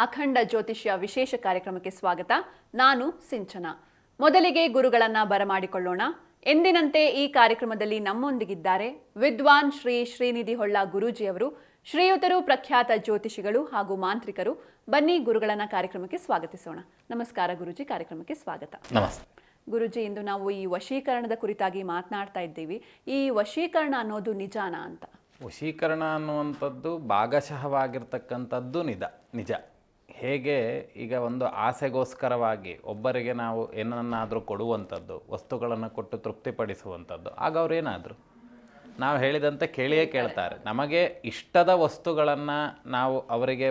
ಅಖಂಡ ಜ್ಯೋತಿಷ್ಯ ವಿಶೇಷ ಕಾರ್ಯಕ್ರಮಕ್ಕೆ ಸ್ವಾಗತ. ನಾನು ಸಿಂಚನ. ಮೊದಲಿಗೆ ಗುರುಗಳನ್ನ ಬರಮಾಡಿಕೊಳ್ಳೋಣ. ಎಂದಿನಂತೆ ಈ ಕಾರ್ಯಕ್ರಮದಲ್ಲಿ ನಮ್ಮೊಂದಿಗಿದ್ದಾರೆ ವಿದ್ವಾನ್ ಶ್ರೀ ಶ್ರೀನಿಧಿ ಹೊಳ್ಳ ಗುರೂಜಿಯವರು. ಶ್ರೀಯುತರು ಪ್ರಖ್ಯಾತ ಜ್ಯೋತಿಷಿಗಳು ಹಾಗೂ ಮಾಂತ್ರಿಕರು. ಬನ್ನಿ ಗುರುಗಳನ್ನ ಕಾರ್ಯಕ್ರಮಕ್ಕೆ ಸ್ವಾಗತಿಸೋಣ. ನಮಸ್ಕಾರ ಗುರುಜಿ, ಕಾರ್ಯಕ್ರಮಕ್ಕೆ ಸ್ವಾಗತ. ನಮಸ್ತೆ ಗುರುಜಿ, ಇಂದು ನಾವು ಈ ವಶೀಕರಣದ ಕುರಿತಾಗಿ ಮಾತನಾಡ್ತಾ ಇದ್ದೀವಿ. ಈ ವಶೀಕರಣ ಅನ್ನೋದು ನಿಜಾನಾ ಅಂತ? ವಶೀಕರಣ ಅನ್ನುವಂಥದ್ದು ಭಾಗಶಃವಾಗಿರ್ತಕ್ಕಂಥದ್ದು ನಿಜ. ಹೇಗೆ ಈಗ ಒಂದು ಆಸೆಗೋಸ್ಕರವಾಗಿ ಒಬ್ಬರಿಗೆ ನಾವು ಏನನ್ನಾದರೂ ಕೊಡುವಂಥದ್ದು, ವಸ್ತುಗಳನ್ನು ಕೊಟ್ಟು ತೃಪ್ತಿಪಡಿಸುವಂಥದ್ದು, ಆಗ ಅವರೇನಾದರೂ ನಾವು ಹೇಳಿದಂತೆ ಕೇಳಿಯೇ ಕೇಳ್ತಾರೆ. ನಮಗೆ ಇಷ್ಟದ ವಸ್ತುಗಳನ್ನು ನಾವು ಅವರಿಗೆ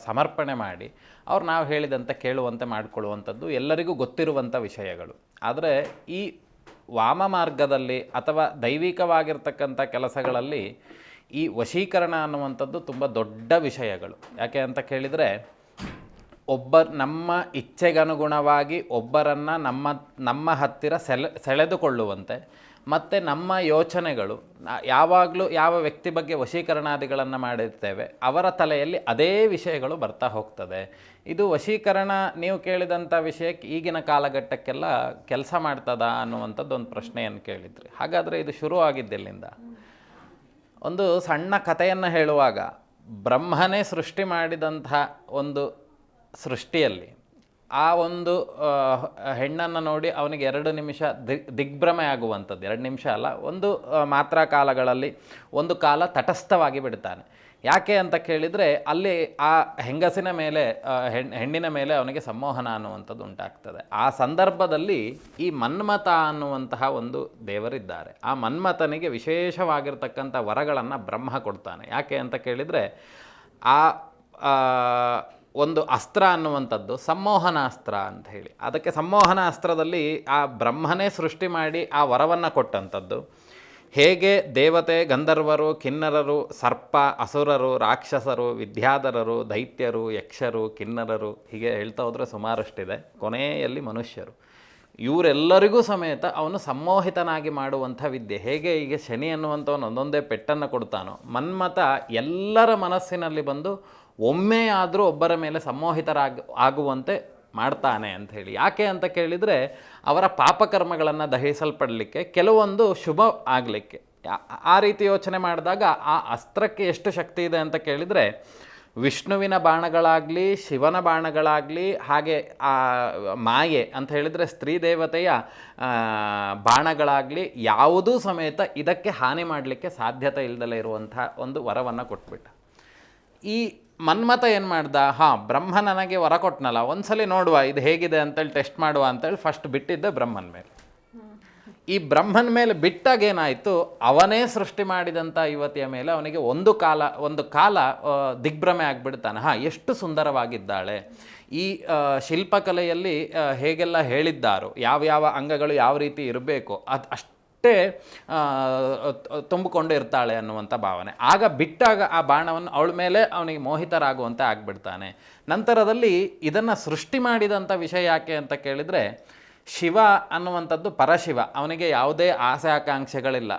ಸಮರ್ಪಣೆ ಮಾಡಿ ಅವ್ರು ನಾವು ಹೇಳಿದಂತೆ ಕೇಳುವಂತೆ ಮಾಡಿಕೊಳ್ಳುವಂಥದ್ದು ಎಲ್ಲರಿಗೂ ಗೊತ್ತಿರುವಂಥ ವಿಷಯಗಳು. ಆದರೆ ಈ ವಾಮ ಮಾರ್ಗದಲ್ಲಿ ಅಥವಾ ದೈವಿಕವಾಗಿರ್ತಕ್ಕಂಥ ಕೆಲಸಗಳಲ್ಲಿ ಈ ವಶೀಕರಣ ಅನ್ನುವಂಥದ್ದು ತುಂಬ ದೊಡ್ಡ ವಿಷಯಗಳು. ಯಾಕೆ ಅಂತ ಕೇಳಿದರೆ, ನಮ್ಮ ಇಚ್ಛೆಗನುಗುಣವಾಗಿ ಒಬ್ಬರನ್ನು ನಮ್ಮ ಹತ್ತಿರ ಸೆಳೆದುಕೊಳ್ಳುವಂತೆ ಮತ್ತು ನಮ್ಮ ಯೋಚನೆಗಳು ಯಾವಾಗಲೂ ಯಾವ ವ್ಯಕ್ತಿ ಬಗ್ಗೆ ವಶೀಕರಣಾದಿಗಳನ್ನು ಮಾಡಿರ್ತೇವೆ ಅವರ ತಲೆಯಲ್ಲಿ ಅದೇ ವಿಷಯಗಳು ಬರ್ತಾ ಹೋಗ್ತದೆ. ಇದು ವಶೀಕರಣ ನೀವು ಕೇಳಿದಂಥ ವಿಷಯಕ್ಕೆ ಈಗಿನ ಕಾಲಘಟ್ಟಕ್ಕೆಲ್ಲ ಕೆಲಸ ಮಾಡ್ತದ ಅನ್ನುವಂಥದ್ದು ಒಂದು ಪ್ರಶ್ನೆಯನ್ನು ಕೇಳಿದ್ರಿ. ಹಾಗಾದರೆ ಇದು ಶುರುವಾಗಿದ್ದೆಲ್ಲಿಂದ? ಒಂದು ಸಣ್ಣ ಕಥೆಯನ್ನು ಹೇಳುವಾಗ, ಬ್ರಹ್ಮನೇ ಸೃಷ್ಟಿ ಮಾಡಿದಂಥ ಒಂದು ಸೃಷ್ಟಿಯಲ್ಲಿ ಆ ಒಂದು ಹೆಣ್ಣನ್ನು ನೋಡಿ ಅವನಿಗೆ 2 ನಿಮಿಷ ದಿಗ್ಭ್ರಮೆ ಆಗುವಂಥದ್ದು. 2 ನಿಮಿಷ ಅಲ್ಲ, ಒಂದು ಮಾತ್ರ ಕಾಲಗಳಲ್ಲಿ ಒಂದು ಕಾಲ ತಟಸ್ಥವಾಗಿ ಬಿಡ್ತಾನೆ. ಯಾಕೆ ಅಂತ ಕೇಳಿದರೆ, ಅಲ್ಲಿ ಆ ಹೆಂಗಸಿನ ಮೇಲೆ ಹೆಣ್ಣಿನ ಮೇಲೆ ಅವನಿಗೆ ಸಂಮೋಹನ ಅನ್ನುವಂಥದ್ದು ಉಂಟಾಗ್ತದೆ. ಆ ಸಂದರ್ಭದಲ್ಲಿ ಈ ಮನ್ಮಥ ಅನ್ನುವಂತಹ ಒಂದು ದೇವರಿದ್ದಾರೆ. ಆ ಮನ್ಮಥನಿಗೆ ವಿಶೇಷವಾಗಿರ್ತಕ್ಕಂಥ ವರಗಳನ್ನು ಬ್ರಹ್ಮ ಕೊಡ್ತಾನೆ. ಯಾಕೆ ಅಂತ ಕೇಳಿದರೆ, ಆ ಒಂದು ಅಸ್ತ್ರ ಅನ್ನುವಂಥದ್ದು ಸಂಮೋಹನ ಅಸ್ತ್ರ ಅಂತ ಹೇಳಿ, ಅದಕ್ಕೆ ಸಂಮೋಹನ ಅಸ್ತ್ರದಲ್ಲಿ ಆ ಬ್ರಹ್ಮನೇ ಸೃಷ್ಟಿ ಮಾಡಿ ಆ ವರವನ್ನು ಕೊಟ್ಟಂಥದ್ದು. ಹೇಗೆ ದೇವತೆ, ಗಂಧರ್ವರು, ಕಿನ್ನರರು, ಸರ್ಪ, ಅಸುರರು, ರಾಕ್ಷಸರು, ವಿದ್ಯಾಧರರು, ದೈತ್ಯರು, ಯಕ್ಷರು, ಕಿನ್ನರರು, ಹೀಗೆ ಹೇಳ್ತಾ ಹೋದರೆ ಸುಮಾರಷ್ಟಿದೆ. ಕೊನೆಯಲ್ಲಿ ಮನುಷ್ಯರು, ಇವರೆಲ್ಲರಿಗೂ ಸಮೇತ ಅವನು ಸಂಮೋಹಿತನಾಗಿ ಮಾಡುವಂಥ ವಿದ್ಯೆ. ಹೇಗೆ ಈಗ ಶನಿ ಅನ್ನುವಂಥವನು ಒಂದೊಂದೇ ಪೆಟ್ಟನ್ನು ಕೊಡ್ತಾನೋ, ಮನ್ಮಥ ಎಲ್ಲರ ಮನಸ್ಸಿನಲ್ಲಿ ಬಂದು ಒಮ್ಮೆ ಆದರೂ ಒಬ್ಬರ ಮೇಲೆ ಆಗುವಂತೆ ಮಾಡ್ತಾನೆ ಅಂಥೇಳಿ. ಯಾಕೆ ಅಂತ ಕೇಳಿದರೆ, ಅವರ ಪಾಪಕರ್ಮಗಳನ್ನು ದಹಿಸಲ್ಪಡಲಿಕ್ಕೆ, ಕೆಲವೊಂದು ಶುಭ ಆಗಲಿಕ್ಕೆ. ಆ ರೀತಿ ಯೋಚನೆ ಮಾಡಿದಾಗ ಆ ಅಸ್ತ್ರಕ್ಕೆ ಎಷ್ಟು ಶಕ್ತಿ ಇದೆ ಅಂತ ಕೇಳಿದರೆ, ವಿಷ್ಣುವಿನ ಬಾಣಗಳಾಗಲಿ, ಶಿವನ ಬಾಣಗಳಾಗಲಿ, ಹಾಗೆ ಆ ಮಾಯೆ ಅಂತ ಹೇಳಿದರೆ ಸ್ತ್ರೀ ದೇವತೆಯ ಬಾಣಗಳಾಗಲಿ, ಯಾವುದೂ ಸಮೇತ ಇದಕ್ಕೆ ಹಾನಿ ಮಾಡಲಿಕ್ಕೆ ಸಾಧ್ಯತೆ ಇಲ್ಲದಲೇ ಇರುವಂಥ ಒಂದು ವರವನ್ನು ಕೊಟ್ಬಿಟ್ಟ. ಈ ಮನ್ಮಥ ಏನು ಮಾಡ್ದ, ಬ್ರಹ್ಮ ನನಗೆ ವರ ಕೊಟ್ಟನಲ್ಲ, ಒಂದ್ಸಲಿ ನೋಡುವ ಇದು ಹೇಗಿದೆ ಅಂತೇಳಿ ಟೆಸ್ಟ್ ಮಾಡುವ ಅಂತೇಳಿ ಫಸ್ಟ್ ಬಿಟ್ಟಿದ್ದೆ ಬ್ರಹ್ಮನ ಮೇಲೆ. ಈ ಬ್ರಹ್ಮನ ಮೇಲೆ ಬಿಟ್ಟಾಗ ಏನಾಯಿತು, ಅವನೇ ಸೃಷ್ಟಿ ಮಾಡಿದಂಥ ಯುವತಿಯ ಮೇಲೆ ಅವನಿಗೆ ಒಂದು ಕಾಲ ದಿಗ್ಭ್ರಮೆ ಆಗಿಬಿಡ್ತಾನೆ. ಎಷ್ಟು ಸುಂದರವಾಗಿದ್ದಾಳೆ, ಈ ಶಿಲ್ಪಕಲೆಯಲ್ಲಿ ಹೇಗೆಲ್ಲ ಹೇಳಿದ್ದಾರೋ, ಯಾವ್ಯಾವ ಅಂಗಗಳು ಯಾವ ರೀತಿ ಇರಬೇಕು ಅಷ್ಟೇ ತುಂಬಿಕೊಂಡು ಇರ್ತಾಳೆ ಅನ್ನುವಂಥ ಭಾವನೆ. ಆಗ ಬಿಟ್ಟಾಗ ಆ ಬಾಣವನ್ನು ಅವಳ ಮೇಲೆ ಅವನಿಗೆ ಮೋಹಿತರಾಗುವಂತೆ ಆಗಿಬಿಡ್ತಾನೆ. ನಂತರದಲ್ಲಿ ಇದನ್ನು ಸೃಷ್ಟಿ ಮಾಡಿದಂಥ ವಿಷಯ ಯಾಕೆ ಅಂತ ಕೇಳಿದರೆ, ಶಿವ ಅನ್ನುವಂಥದ್ದು ಪರಶಿವ, ಅವನಿಗೆ ಯಾವುದೇ ಆಸೆ ಆಕಾಂಕ್ಷೆಗಳಿಲ್ಲ.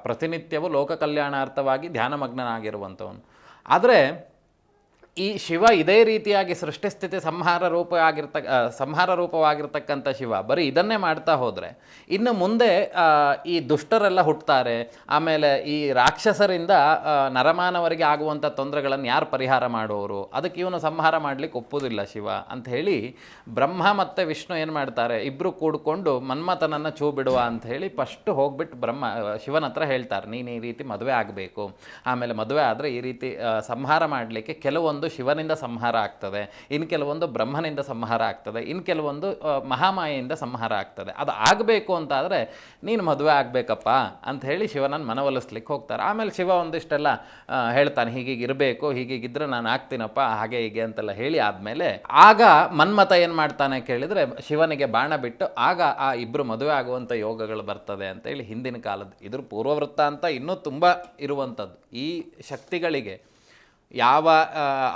ಪ್ರತಿನಿತ್ಯವೂ ಲೋಕ ಕಲ್ಯಾಣಾರ್ಥವಾಗಿ ಧ್ಯಾನಮಗ್ನನಾಗಿರುವಂಥವನು. ಆದರೆ ಈ ಶಿವ ಇದೇ ರೀತಿಯಾಗಿ ಸೃಷ್ಟಿಸ್ಥಿತಿ ಸಂಹಾರ ರೂಪವಾಗಿರ್ತಕ್ಕಂಥ ಶಿವ ಬರೀ ಇದನ್ನೇ ಮಾಡ್ತಾ ಹೋದರೆ, ಇನ್ನು ಮುಂದೆ ಈ ದುಷ್ಟರೆಲ್ಲ ಹುಟ್ಟುತ್ತಾರೆ. ಆಮೇಲೆ ಈ ರಾಕ್ಷಸರಿಂದ ನರಮಾನವರಿಗೆ ಆಗುವಂಥ ತೊಂದರೆಗಳನ್ನು ಯಾರು ಪರಿಹಾರ ಮಾಡೋರು, ಅದಕ್ಕೆ ಇವನು ಸಂಹಾರ ಮಾಡಲಿಕ್ಕೆ ಒಪ್ಪುವುದಿಲ್ಲ ಶಿವ ಅಂತ ಹೇಳಿ ಬ್ರಹ್ಮ ಮತ್ತು ವಿಷ್ಣು ಏನು ಮಾಡ್ತಾರೆ, ಇಬ್ಬರು ಕೂಡಿಕೊಂಡು ಮನ್ಮಥನನ್ನು ಚೂ ಬಿಡುವ ಅಂತ ಹೇಳಿ ಫಸ್ಟ್ ಹೋಗ್ಬಿಟ್ಟು ಶಿವನ ಹತ್ರ ಹೇಳ್ತಾರೆ, ನೀನು ಈ ರೀತಿ ಮದುವೆ ಆಗಬೇಕು, ಆಮೇಲೆ ಮದುವೆ ಆದರೆ ಈ ರೀತಿ ಸಂಹಾರ ಮಾಡಲಿಕ್ಕೆ ಕೆಲವೊಂದು ಶಿವನಿಂದ ಸಂಹಾರ ಆಗ್ತದೆ, ಇನ್ನು ಕೆಲವೊಂದು ಬ್ರಹ್ಮನಿಂದ ಸಂಹಾರ ಆಗ್ತದೆ, ಇನ್ನು ಕೆಲವೊಂದು ಮಹಾಮಾಯೆಯಿಂದ ಸಂಹಾರ ಆಗ್ತದೆ. ಅದು ಆಗಬೇಕು ಅಂತಾದರೆ ನೀನು ಮದುವೆ ಆಗಬೇಕಪ್ಪ ಅಂತ ಹೇಳಿ ಶಿವನನ್ನು ಮನವೊಲಿಸ್ಲಿಕ್ಕೆ ಹೋಗ್ತಾರೆ. ಆಮೇಲೆ ಶಿವ ಒಂದಿಷ್ಟೆಲ್ಲ ಹೇಳ್ತಾನೆ, ಹೀಗೀಗ ಇರಬೇಕು, ಹೀಗೀಗಿದ್ರೆ ನಾನು ಆಗ್ತೀನಪ್ಪ, ಹಾಗೆ ಹೀಗೆ ಅಂತೆಲ್ಲ ಹೇಳಿ ಆದಮೇಲೆ ಆಗ ಮನ್ಮಥ ಏನು ಮಾಡ್ತಾನೆ ಕೇಳಿದರೆ, ಶಿವನಿಗೆ ಬಾಣ ಬಿಟ್ಟು ಆಗ ಆ ಇಬ್ಬರು ಮದುವೆ ಆಗುವಂಥ ಯೋಗಗಳು ಬರ್ತದೆ ಅಂತೇಳಿ ಹಿಂದಿನ ಕಾಲದ ಇದ್ರ ಪೂರ್ವವೃತ್ತ ಅಂತ ಇನ್ನೂ ತುಂಬ ಇರುವಂಥದ್ದು. ಈ ಶಕ್ತಿಗಳಿಗೆ ಯಾವ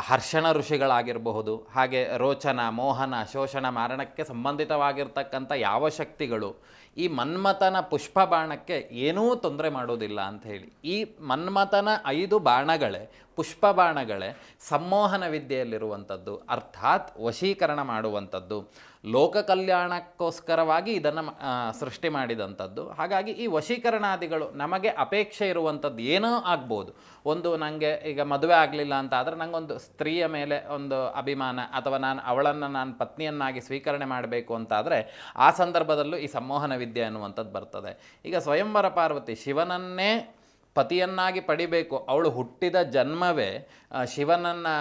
ಹರ್ಷಣ ಋಷಿಗಳಾಗಿರಬಹುದು, ಹಾಗೆ ರೋಚನ, ಮೋಹನ, ಶೋಷಣ, ಮಾರಣಕ್ಕೆ ಸಂಬಂಧಿತವಾಗಿರ್ತಕ್ಕಂಥ ಯಾವ ಶಕ್ತಿಗಳು ಈ ಮನ್ಮಥನ ಪುಷ್ಪ ಬಾಣಕ್ಕೆ ಏನೂ ತೊಂದರೆ ಮಾಡೋದಿಲ್ಲ ಅಂತ ಹೇಳಿ. ಈ ಮನ್ಮಥನ 5 ಬಾಣಗಳೇ, ಪುಷ್ಪ ಬಾಣಗಳೇ ಸಂಮೋಹನ ವಿದ್ಯೆಯಲ್ಲಿರುವಂಥದ್ದು, ಅರ್ಥಾತ್ ವಶೀಕರಣ ಮಾಡುವಂಥದ್ದು, ಲೋಕ ಕಲ್ಯಾಣಕ್ಕೋಸ್ಕರವಾಗಿ ಇದನ್ನು ಸೃಷ್ಟಿ ಮಾಡಿದಂಥದ್ದು. ಹಾಗಾಗಿ ಈ ವಶೀಕರಣಾದಿಗಳು ನಮಗೆ ಅಪೇಕ್ಷೆ ಇರುವಂಥದ್ದು ಏನೋ ಆಗ್ಬೋದು. ಒಂದು ನನಗೆ ಈಗ ಮದುವೆ ಆಗಲಿಲ್ಲ ಅಂತ ಆದರೆ ನನಗೊಂದು ಸ್ತ್ರೀಯ ಮೇಲೆ ಒಂದು ಅಭಿಮಾನ, ಅಥವಾ ಅವಳನ್ನು ನಾನು ಪತ್ನಿಯನ್ನಾಗಿ ಸ್ವೀಕರಣೆ ಮಾಡಬೇಕು ಅಂತಾದರೆ ಆ ಸಂದರ್ಭದಲ್ಲೂ ಈ ಸಂಮೋಹನ ವಿದ್ಯೆ ಅನ್ನುವಂಥದ್ದು ಬರ್ತದೆ. ಈಗ ಸ್ವಯಂವರ ಪಾರ್ವತಿ ಶಿವನನ್ನೇ ಪತಿಯನ್ನಾಗಿ ಪಡಿಬೇಕು, ಅವಳು ಹುಟ್ಟಿದ ಜನ್ಮವೇ ಶಿವನನ್ನು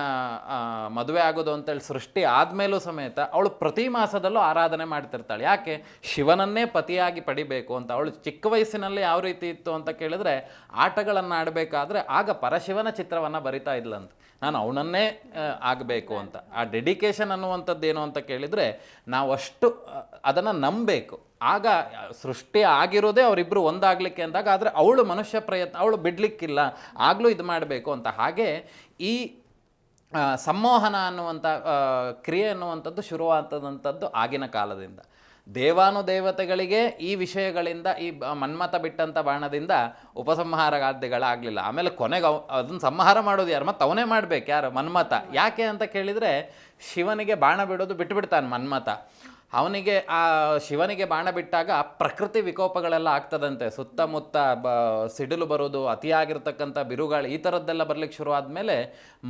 ಮದುವೆ ಆಗೋದು ಅಂತೇಳಿ ಸೃಷ್ಟಿ ಆದಮೇಲೂ ಸಮೇತ ಅವಳು ಪ್ರತಿ ಮಾಸದಲ್ಲೂ ಆರಾಧನೆ ಮಾಡ್ತಿರ್ತಾಳೆ. ಯಾಕೆ? ಶಿವನನ್ನೇ ಪತಿಯಾಗಿ ಪಡಿಬೇಕು ಅಂತ. ಅವಳು ಚಿಕ್ಕ ವಯಸ್ಸಿನಲ್ಲಿ ಯಾವ ರೀತಿ ಇತ್ತು ಅಂತ ಕೇಳಿದ್ರೆ, ಆಟಗಳನ್ನು ಆಡಬೇಕಾದ್ರೆ ಆಗ ಪರಶಿವನ ಚಿತ್ರವನ್ನು ಬರಿತಾ ಇದ್ಲಂತ, ನಾನು ಅವನನ್ನೇ ಆಗಬೇಕು ಅಂತ. ಆ ಡೆಡಿಕೇಶನ್ ಅನ್ನುವಂಥದ್ದು ಏನು ಅಂತ ಕೇಳಿದರೆ, ನಾವಷ್ಟು ಅದನ್ನು ನಂಬಬೇಕು. ಆಗ ಸೃಷ್ಟಿ ಆಗಿರೋದೇ ಅವರಿಬ್ಬರು ಒಂದಾಗಲಿಕ್ಕೆ ಅಂದಾಗ, ಆದರೆ ಅವಳು ಮನುಷ್ಯ ಪ್ರಯತ್ನ, ಅವಳು ಬಿಡಲಿಕ್ಕಿಲ್ಲ, ಆಗಲೂ ಇದು ಮಾಡಬೇಕು ಅಂತ. ಹಾಗೆ ಈ ಸಂಮೋಹನ ಅನ್ನುವಂಥ ಕ್ರಿಯೆ ಅನ್ನುವಂಥದ್ದು ಶುರುವಾದಂಥದ್ದು ಆಗಿನ ಕಾಲದಿಂದ. ದೇವಾನುದೇವತೆಗಳಿಗೆ ಈ ವಿಷಯಗಳಿಂದ, ಈ ಮನ್ಮಥ ಬಿಟ್ಟಂಥ ಬಾಣದಿಂದ ಉಪಸಂಹಾರಗಾದ್ಯಗಳಾಗಲಿಲ್ಲ. ಆಮೇಲೆ ಕೊನೆಗೆ ಅದನ್ನು ಸಂಹಾರ ಮಾಡೋದು ಯಾರು? ಮತ್ತು ಅವನೇ ಮಾಡಬೇಕು. ಯಾರು? ಮನ್ಮಥ. ಯಾಕೆ ಅಂತ ಕೇಳಿದರೆ, ಶಿವನಿಗೆ ಬಾಣ ಬಿಡೋದು ಬಿಟ್ಟುಬಿಡ್ತಾನೆ ಮನ್ಮಥ. ಅವನಿಗೆ ಆ ಶಿವನಿಗೆ ಬಾಣ ಬಿಟ್ಟಾಗ ಪ್ರಕೃತಿ ವಿಕೋಪಗಳೆಲ್ಲ ಆಗ್ತದಂತೆ. ಸುತ್ತಮುತ್ತ ಸಿಡಿಲು ಬರೋದು, ಅತಿಯಾಗಿರ್ತಕ್ಕಂಥ ಬಿರುಗಾಳಿ, ಈ ಥರದ್ದೆಲ್ಲ ಬರ್ಲಿಕ್ಕೆ ಶುರು ಆದಮೇಲೆ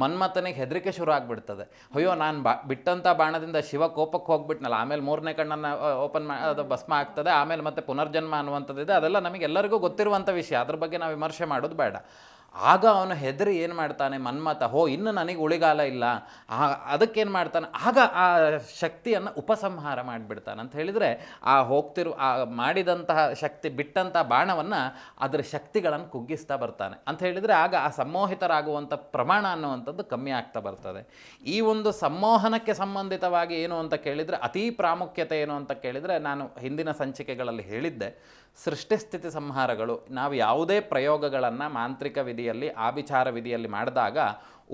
ಮನ್ಮಥನಿಗೆ ಹೆದರಿಕೆ ಶುರು ಆಗಿಬಿಡ್ತದೆ. ಅಯ್ಯೋ, ನಾನು ಬಿಟ್ಟಂಥ ಬಾಣದಿಂದ ಶಿವ ಕೋಪಕ್ಕೆ ಹೋಗ್ಬಿಟ್ನಲ್ಲ. ಆಮೇಲೆ 3ನೇ ಕಣ್ಣನ್ನು ಓಪನ್ ಅದು ಭಸ್ಮ ಆಗ್ತದೆ. ಆಮೇಲೆ ಮತ್ತೆ ಪುನರ್ಜನ್ಮ ಅನ್ನುವಂಥದ್ದಿದೆ. ಅದೆಲ್ಲ ನಮಗೆಲ್ಲರಿಗೂ ಗೊತ್ತಿರುವಂಥ ವಿಷಯ, ಅದ್ರ ಬಗ್ಗೆ ನಾವು ವಿಮರ್ಶೆ ಮಾಡೋದು ಬೇಡ. ಆಗ ಅವನು ಹೆದರಿ ಏನು ಮಾಡ್ತಾನೆ ಮನ್ಮಥ, ಇನ್ನು ನನಗೆ ಉಳಿಗಾಲ ಇಲ್ಲ. ಅದಕ್ಕೇನು ಮಾಡ್ತಾನೆ, ಆಗ ಆ ಶಕ್ತಿಯನ್ನು ಉಪಸಂಹಾರ ಮಾಡಿಬಿಡ್ತಾನೆ. ಅಂತ ಹೇಳಿದರೆ, ಆ ಮಾಡಿದಂತಹ ಶಕ್ತಿ ಬಿಟ್ಟಂಥ ಬಾಣವನ್ನು ಅದರ ಶಕ್ತಿಗಳನ್ನು ಕುಗ್ಗಿಸ್ತಾ ಬರ್ತಾನೆ. ಅಂತ ಹೇಳಿದರೆ ಆಗ ಆ ಸಂಮೋಹಿತರಾಗುವಂಥ ಪ್ರಮಾಣ ಅನ್ನುವಂಥದ್ದು ಕಮ್ಮಿ ಆಗ್ತಾ ಬರ್ತದೆ. ಈ ಒಂದು ಸಂಮೋಹನಕ್ಕೆ ಸಂಬಂಧಿತವಾಗಿ ಏನು ಅಂತ ಕೇಳಿದರೆ, ಅತೀ ಪ್ರಾಮುಖ್ಯತೆ ಏನು ಅಂತ ಕೇಳಿದರೆ, ನಾನು ಹಿಂದಿನ ಸಂಚಿಕೆಗಳಲ್ಲಿ ಹೇಳಿದ್ದೆ, ಸೃಷ್ಟಿಸ್ಥಿತಿ ಸಂಹಾರಗಳು. ನಾವು ಯಾವುದೇ ಪ್ರಯೋಗಗಳನ್ನು ಮಾಂತ್ರಿಕ ವಿಧಿಯಲ್ಲಿ, ಆಭಿಚಾರ ವಿಧಿಯಲ್ಲಿ ಮಾಡಿದಾಗ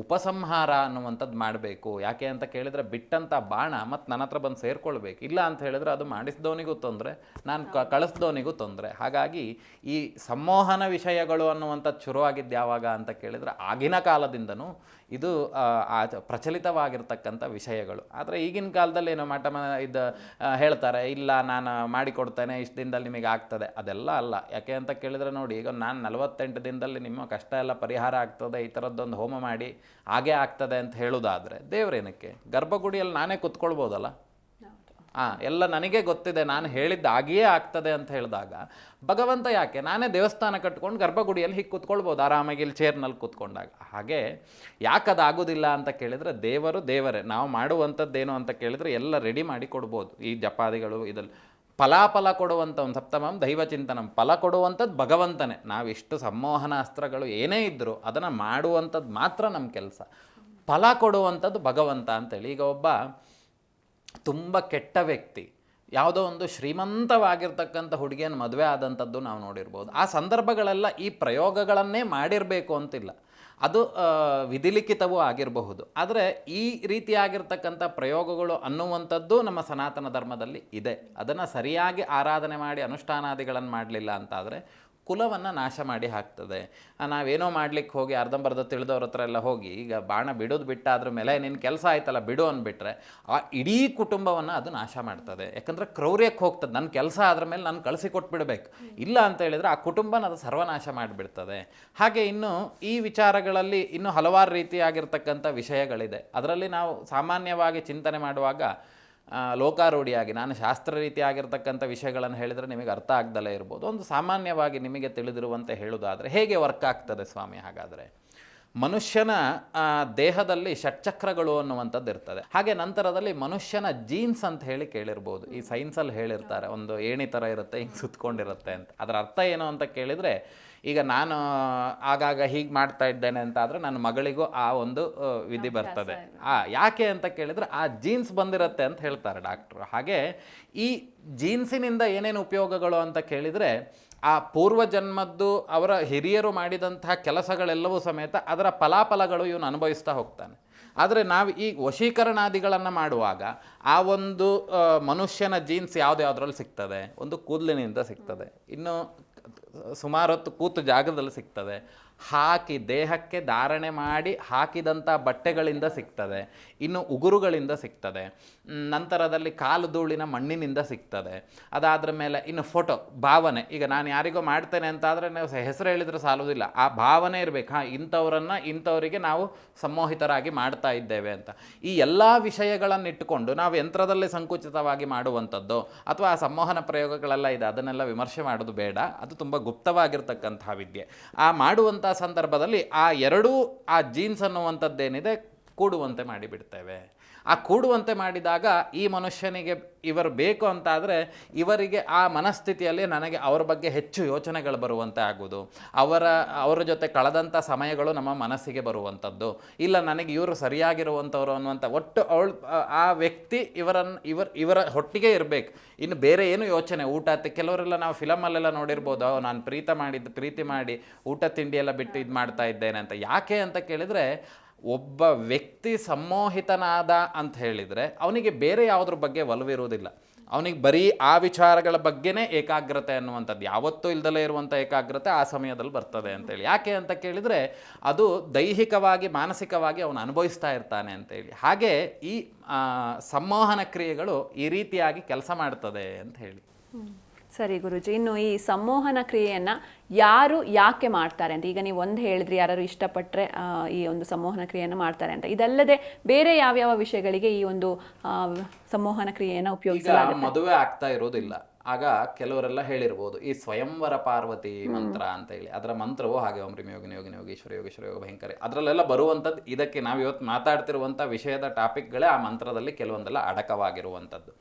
ಉಪಸಂಹಾರ ಅನ್ನುವಂಥದ್ದು ಮಾಡಬೇಕು. ಯಾಕೆ ಅಂತ ಕೇಳಿದರೆ, ಬಿಟ್ಟಂಥ ಬಾಣ ಮತ್ತು ನನ್ನ ಹತ್ರ ಬಂದು ಸೇರಿಕೊಳ್ಬೇಕು. ಇಲ್ಲ ಅಂತ ಹೇಳಿದರೆ ಅದು ಮಾಡಿಸಿದವನಿಗೂ ತೊಂದರೆ, ನಾನು ಕಳಿಸ್ದವನಿಗೂ ತೊಂದರೆ. ಹಾಗಾಗಿ ಈ ಸಂಮೋಹನ ವಿಷಯಗಳು ಅನ್ನುವಂಥದ್ದು ಶುರುವಾಗಿದ್ದು ಯಾವಾಗ ಅಂತ ಕೇಳಿದರೆ, ಆಗಿನ ಕಾಲದಿಂದನೂ ಇದು ಪ್ರಚಲಿತವಾಗಿರ್ತಕ್ಕಂಥ ವಿಷಯಗಳು. ಆದರೆ ಈಗಿನ ಕಾಲದಲ್ಲಿ ಏನು ಇದು ಹೇಳ್ತಾರೆ, ಇಲ್ಲ ನಾನು ಮಾಡಿಕೊಡ್ತೇನೆ, ಇಷ್ಟು ದಿನದಲ್ಲಿ ನಿಮಗೆ ಆಗ್ತದೆ. ಅದೆಲ್ಲ ಅಲ್ಲ. ಯಾಕೆ ಅಂತ ಕೇಳಿದರೆ ನೋಡಿ, ಈಗ ನಾನು 48 ದಿನದಲ್ಲಿ ನಿಮ್ಮ ಕಷ್ಟ ಎಲ್ಲ ಪರಿಹಾರ ಆಗ್ತದೆ, ಈ ಥರದ್ದೊಂದು ಹೋಮ ಮಾಡಿ ಹಾಗೇ ಆಗ್ತದೆ ಅಂತ ಹೇಳೋದಾದರೆ ದೇವರೇನಕ್ಕೆ? ಗರ್ಭಗುಡಿಯಲ್ಲಿ ನಾನೇ ಕುತ್ಕೊಳ್ಬೋದಲ್ಲ. ಎಲ್ಲ ನನಗೆ ಗೊತ್ತಿದೆ, ನಾನು ಹೇಳಿದ್ದು ಹಾಗೆಯೇ ಆಗ್ತದೆ ಅಂತ ಹೇಳಿದಾಗ ಭಗವಂತ ಯಾಕೆ? ನಾನೇ ದೇವಸ್ಥಾನ ಕಟ್ಕೊಂಡು ಗರ್ಭಗುಡಿಯಲ್ಲಿ ಹೀಗೆ ಕುತ್ಕೊಳ್ಬೋದು ಆರಾಮಾಗಿ, ಇಲ್ಲಿ ಚೇರ್ನಲ್ಲಿ ಕೂತ್ಕೊಂಡಾಗ. ಹಾಗೆ ಯಾಕದಾಗೋದಿಲ್ಲ ಅಂತ ಕೇಳಿದರೆ, ದೇವರೇ. ನಾವು ಮಾಡುವಂಥದ್ದೇನು ಅಂತ ಕೇಳಿದರೆ ಎಲ್ಲ ರೆಡಿ ಮಾಡಿ ಕೊಡ್ಬೋದು. ಈ ಜಪಾದಿಗಳು ಇದರಲ್ಲಿ ಫಲಾಫಲ ಕೊಡುವಂಥ ಒಂದು ಸಪ್ತಮಂ ದೈವ ಚಿಂತನಂ, ಫಲ ಕೊಡುವಂಥದ್ದು ಭಗವಂತನೇ. ನಾವಿಷ್ಟು ಸಂಮೋಹನ ಅಸ್ತ್ರಗಳು ಏನೇ ಇದ್ದರೂ ಅದನ್ನು ಮಾಡುವಂಥದ್ದು ಮಾತ್ರ ನಮ್ಮ ಕೆಲಸ. ಫಲ ಕೊಡುವಂಥದ್ದು ಭಗವಂತ ಅಂತೇಳಿ. ಈಗ ಒಬ್ಬ ತುಂಬ ಕೆಟ್ಟ ವ್ಯಕ್ತಿ ಯಾವುದೋ ಒಂದು ಶ್ರೀಮಂತವಾಗಿರ್ತಕ್ಕಂಥ ಹುಡುಗಿಯನ್ನು ಮದುವೆ ಆದಂಥದ್ದು ನಾವು ನೋಡಿರ್ಬೋದು. ಆ ಸಂದರ್ಭಗಳೆಲ್ಲ ಈ ಪ್ರಯೋಗಗಳನ್ನೇ ಮಾಡಿರಬೇಕು ಅಂತಿಲ್ಲ, ಅದು ವಿಧಿಲಿಖಿತವೂ ಆಗಿರಬಹುದು. ಆದರೆ ಈ ರೀತಿಯಾಗಿರ್ತಕ್ಕಂಥ ಪ್ರಯೋಗಗಳು ಅನ್ನುವಂಥದ್ದು ನಮ್ಮ ಸನಾತನ ಧರ್ಮದಲ್ಲಿ ಇದೆ. ಅದನ್ನು ಸರಿಯಾಗಿ ಆರಾಧನೆ ಮಾಡಿ ಅನುಷ್ಠಾನಾದಿಗಳನ್ನು ಮಾಡಲಿಲ್ಲ ಅಂತಾದರೆ ಕುಲವನ್ನು ನಾಶ ಮಾಡಿ ಹಾಕ್ತದೆ. ನಾವೇನೋ ಮಾಡ್ಲಿಕ್ಕೆ ಹೋಗಿ ಅರ್ಧಂಬರ್ಧ ತಿಳಿದವ್ರ ಹತ್ರ ಎಲ್ಲ ಹೋಗಿ, ಈಗ ಬಾಣ ಬಿಡೋದು ಬಿಟ್ಟಾದ್ರ ಮೇಲೆ ನಿನ್ನ ಕೆಲಸ ಆಯ್ತಲ್ಲ ಬಿಡು ಅಂದ್ಬಿಟ್ರೆ ಆ ಇಡೀ ಕುಟುಂಬವನ್ನು ಅದು ನಾಶ ಮಾಡ್ತದೆ. ಯಾಕಂದರೆ ಕ್ರೌರ್ಯಕ್ಕೆ ಹೋಗ್ತದೆ. ನನ್ನ ಕೆಲಸ ಆದ್ರ ಮೇಲೆ ನಾನು ಕಳಿಸಿಕೊಟ್ಬಿಡ್ಬೇಕು. ಇಲ್ಲ ಅಂತ ಹೇಳಿದರೆ ಆ ಕುಟುಂಬನ ಅದು ಸರ್ವನಾಶ ಮಾಡಿಬಿಡ್ತದೆ. ಹಾಗೆ ಇನ್ನು ಈ ವಿಚಾರಗಳಲ್ಲಿ ಇನ್ನೂ ಹಲವಾರು ರೀತಿಯಾಗಿರ್ತಕ್ಕಂಥ ವಿಷಯಗಳಿದೆ. ಅದರಲ್ಲಿ ನಾವು ಸಾಮಾನ್ಯವಾಗಿ ಚಿಂತನೆ ಮಾಡುವಾಗ ಲೋಕಾರೂಢಿಯಾಗಿ ನಾನು ಶಾಸ್ತ್ರ ರೀತಿಯಾಗಿರ್ತಕ್ಕಂಥ ವಿಷಯಗಳನ್ನು ಹೇಳಿದರೆ ನಿಮಗೆ ಅರ್ಥ ಆಗ್ದಲೇ ಇರ್ಬೋದು. ಒಂದು ಸಾಮಾನ್ಯವಾಗಿ ನಿಮಗೆ ತಿಳಿದಿರುವಂತೆ ಹೇಳೋದಾದರೆ, ಹೇಗೆ ವರ್ಕ್ ಆಗ್ತದೆ ಸ್ವಾಮಿ ಹಾಗಾದರೆ? ಮನುಷ್ಯನ ದೇಹದಲ್ಲಿ ಷಟ್ಚಕ್ರಗಳು ಅನ್ನುವಂಥದ್ದು ಇರ್ತದೆ. ಹಾಗೆ ನಂತರದಲ್ಲಿ ಮನುಷ್ಯನ ಜೀನ್ಸ್ ಅಂತ ಹೇಳಿ ಕೇಳಿರ್ಬೋದು. ಈ ಸೈನ್ಸಲ್ಲಿ ಹೇಳಿರ್ತಾರೆ, ಒಂದು ಏಣಿ ಥರ ಇರುತ್ತೆ, ಹಿಂಗೆ ಸುತ್ಕೊಂಡಿರುತ್ತೆ ಅಂತ. ಅದರ ಅರ್ಥ ಏನು ಅಂತ ಕೇಳಿದರೆ, ಈಗ ನಾನು ಆಗಾಗ ಹೀಗೆ ಮಾಡ್ತಾ ಇದ್ದೇನೆ ಅಂತ ಆದರೆ ನನ್ನ ಮಗಳಿಗೂ ಆ ಒಂದು ವಿಧಿ ಬರ್ತದೆ. ಯಾಕೆ ಅಂತ ಕೇಳಿದರೆ ಆ ಜೀನ್ಸ್ ಬಂದಿರುತ್ತೆ ಅಂತ ಹೇಳ್ತಾರೆ ಡಾಕ್ಟ್ರು. ಹಾಗೆ ಈ ಜೀನ್ಸಿನಿಂದ ಏನೇನು ಉಪಯೋಗಗಳು ಅಂತ ಕೇಳಿದರೆ, ಆ ಪೂರ್ವಜನ್ಮದ್ದು ಅವರ ಹಿರಿಯರು ಮಾಡಿದಂತಹ ಕೆಲಸಗಳೆಲ್ಲವೂ ಸಮೇತ ಅದರ ಫಲಾಫಲಗಳು ಇವನು ಅನುಭವಿಸ್ತಾ ಹೋಗ್ತಾನೆ. ಆದರೆ ನಾವು ಈ ವಶೀಕರಣಾದಿಗಳನ್ನು ಮಾಡುವಾಗ ಆ ಒಂದು ಮನುಷ್ಯನ ಜೀನ್ಸ್ ಯಾವುದ್ರಲ್ಲಿ ಸಿಗ್ತದೆ, ಒಂದು ಕೂದಲಿನಿಂದ ಸಿಗ್ತದೆ, ಇನ್ನು ಸುಮಾರು ಹೊತ್ತು ಕೂತು ಜಾಗದಲ್ಲಿ ಸಿಗ್ತದೆ, ಹಾಕಿ ದೇಹಕ್ಕೆ ಧಾರಣೆ ಮಾಡಿ ಹಾಕಿದಂಥ ಬಟ್ಟೆಗಳಿಂದ ಸಿಗ್ತದೆ, ಇನ್ನು ಉಗುರುಗಳಿಂದ ಸಿಗ್ತದೆ, ನಂತರದಲ್ಲಿ ಕಾಲು ಧೂಳಿನ ಮಣ್ಣಿನಿಂದ ಸಿಗ್ತದೆ. ಅದಾದ್ರ ಮೇಲೆ ಇನ್ನು ಫೋಟೋ ಭಾವನೆ, ಈಗ ನಾನು ಯಾರಿಗೋ ಮಾಡ್ತೇನೆ ಅಂತಾದರೆ ನಾವು ಹೆಸರು ಹೇಳಿದರೆ ಸಾಲುವುದಿಲ್ಲ, ಆ ಭಾವನೆ ಇರಬೇಕು, ಇಂಥವರಿಗೆ ನಾವು ಸಂಮೋಹಿತರಾಗಿ ಮಾಡ್ತಾ ಇದ್ದೇವೆ ಅಂತ. ಈ ಎಲ್ಲ ವಿಷಯಗಳನ್ನು ಇಟ್ಟುಕೊಂಡು ನಾವು ಯಂತ್ರದಲ್ಲಿ ಸಂಕುಚಿತವಾಗಿ ಮಾಡುವಂಥದ್ದು ಅಥವಾ ಆ ಸಂಮೋಹನ ಪ್ರಯೋಗಗಳೆಲ್ಲ ಇದೆ, ಅದನ್ನೆಲ್ಲ ವಿಮರ್ಶೆ ಮಾಡೋದು ಬೇಡ, ಅದು ತುಂಬ ಗುಪ್ತವಾಗಿರ್ತಕ್ಕಂತಹ ವಿದ್ಯೆ. ಆ ಮಾಡುವಂಥ ಸಂದರ್ಭದಲ್ಲಿ ಆ ಎರಡೂ ಆ ಜೀನ್ಸ್ ಅನ್ನುವಂಥದ್ದೇನಿದೆ ಕೂಡುವಂತೆ ಮಾಡಿಬಿಡ್ತೇವೆ. ಆ ಕೂಡುವಂತೆ ಮಾಡಿದಾಗ ಈ ಮನುಷ್ಯನಿಗೆ ಇವರು ಬೇಕು ಅಂತಾದರೆ ಇವರಿಗೆ ಆ ಮನಸ್ಥಿತಿಯಲ್ಲಿ ನನಗೆ ಅವರ ಬಗ್ಗೆ ಹೆಚ್ಚು ಯೋಚನೆಗಳು ಬರುವಂತೆ ಆಗೋದು, ಅವರ ಜೊತೆ ಕಳೆದಂಥ ಸಮಯಗಳು ನಮ್ಮ ಮನಸ್ಸಿಗೆ ಬರುವಂಥದ್ದು, ಇಲ್ಲ ನನಗೆ ಇವರು ಸರಿಯಾಗಿರುವಂಥವ್ರು ಅನ್ನುವಂಥ ಒಟ್ಟು ಆ ವ್ಯಕ್ತಿ ಇವರ ಒಟ್ಟಿಗೆ ಇರಬೇಕು. ಇನ್ನು ಬೇರೆ ಏನು ಯೋಚನೆ ಊಟ ಕೆಲವರೆಲ್ಲ ನಾವು ಫಿಲಮಲ್ಲೆಲ್ಲ ನೋಡಿರ್ಬೋದು, ನಾನು ಪ್ರೀತಿ ಮಾಡಿ ಊಟ ತಿಂಡಿ ಎಲ್ಲ ಬಿಟ್ಟು ಇದು ಮಾಡ್ತಾ ಇದ್ದೇನೆ ಅಂತ. ಯಾಕೆ ಅಂತ ಕೇಳಿದರೆ ಒಬ್ಬ ವ್ಯಕ್ತಿ ಸಂಮೋಹಿತನಾದ ಅಂತ ಹೇಳಿದರೆ ಅವನಿಗೆ ಬೇರೆ ಯಾವುದ್ರ ಬಗ್ಗೆ ಒಲವಿರುವುದಿಲ್ಲ, ಅವನಿಗೆ ಬರೀ ಆ ವಿಚಾರಗಳ ಬಗ್ಗೆನೇ ಏಕಾಗ್ರತೆ ಅನ್ನುವಂಥದ್ದು, ಯಾವತ್ತೂ ಇಲ್ದಲೇ ಇರುವಂಥ ಏಕಾಗ್ರತೆ ಆ ಸಮಯದಲ್ಲಿ ಬರ್ತದೆ ಅಂತೇಳಿ. ಯಾಕೆ ಅಂತ ಕೇಳಿದರೆ ಅದು ದೈಹಿಕವಾಗಿ ಮಾನಸಿಕವಾಗಿ ಅವನು ಅನುಭವಿಸ್ತಾ ಇರ್ತಾನೆ ಅಂತೇಳಿ. ಹಾಗೆ ಈ ಸಂಮೋಹನ ಕ್ರಿಯೆಗಳು ಈ ರೀತಿಯಾಗಿ ಕೆಲಸ ಮಾಡ್ತದೆ ಅಂತ ಹೇಳಿ. ಸರಿ ಗುರುಜಿ, ಇನ್ನು ಈ ಸಂಮೋಹನ ಕ್ರಿಯೆಯನ್ನು ಯಾರು ಯಾಕೆ ಮಾಡ್ತಾರೆ ಅಂತ, ಈಗ ನೀವು ಒಂದು ಹೇಳಿದ್ರಿ ಯಾರು ಇಷ್ಟಪಟ್ಟರೆ ಈ ಒಂದು ಸಂಮೋಹನ ಕ್ರಿಯೆಯನ್ನು ಮಾಡ್ತಾರೆ ಅಂತ, ಇದಲ್ಲದೆ ಬೇರೆ ಯಾವ್ಯಾವ ವಿಷಯಗಳಿಗೆ ಈ ಒಂದು ಸಂಮೋಹನ ಕ್ರಿಯೆಯನ್ನು ಉಪಯೋಗಿಸಲಾಗುತ್ತೆ? ಮದುವೆ ಆಗ್ತಾ ಇರೋದಿಲ್ಲ, ಆಗ ಕೆಲವರೆಲ್ಲ ಹೇಳಿರ್ಬೋದು ಈ ಸ್ವಯಂವರ ಪಾರ್ವತಿ ಮಂತ್ರ ಅಂತ ಹೇಳಿ, ಅದರ ಮಂತ್ರವೂ ಹಾಗೆ ಓಂ ಹ್ರೀಂ ಯೋಗಿನಿ ಯೋಗಿನಿ ಯೋಗೀಶ್ವರ ಯೋಗೇಶ್ವರ ಯೋಗ ಭಯಂಕರ, ಅದರಲ್ಲೆಲ್ಲ ಬರುವಂಥದ್ದು ಇದಕ್ಕೆ ನಾವು ಇವತ್ತು ಮಾತಾಡ್ತಿರುವಂಥ ವಿಷಯದ ಟಾಪಿಕ್ಗಳೇ ಆ ಮಂತ್ರದಲ್ಲಿ ಕೆಲವೊಂದೆಲ್ಲ ಅಡಕವಾಗಿರುವಂಥದ್ದು.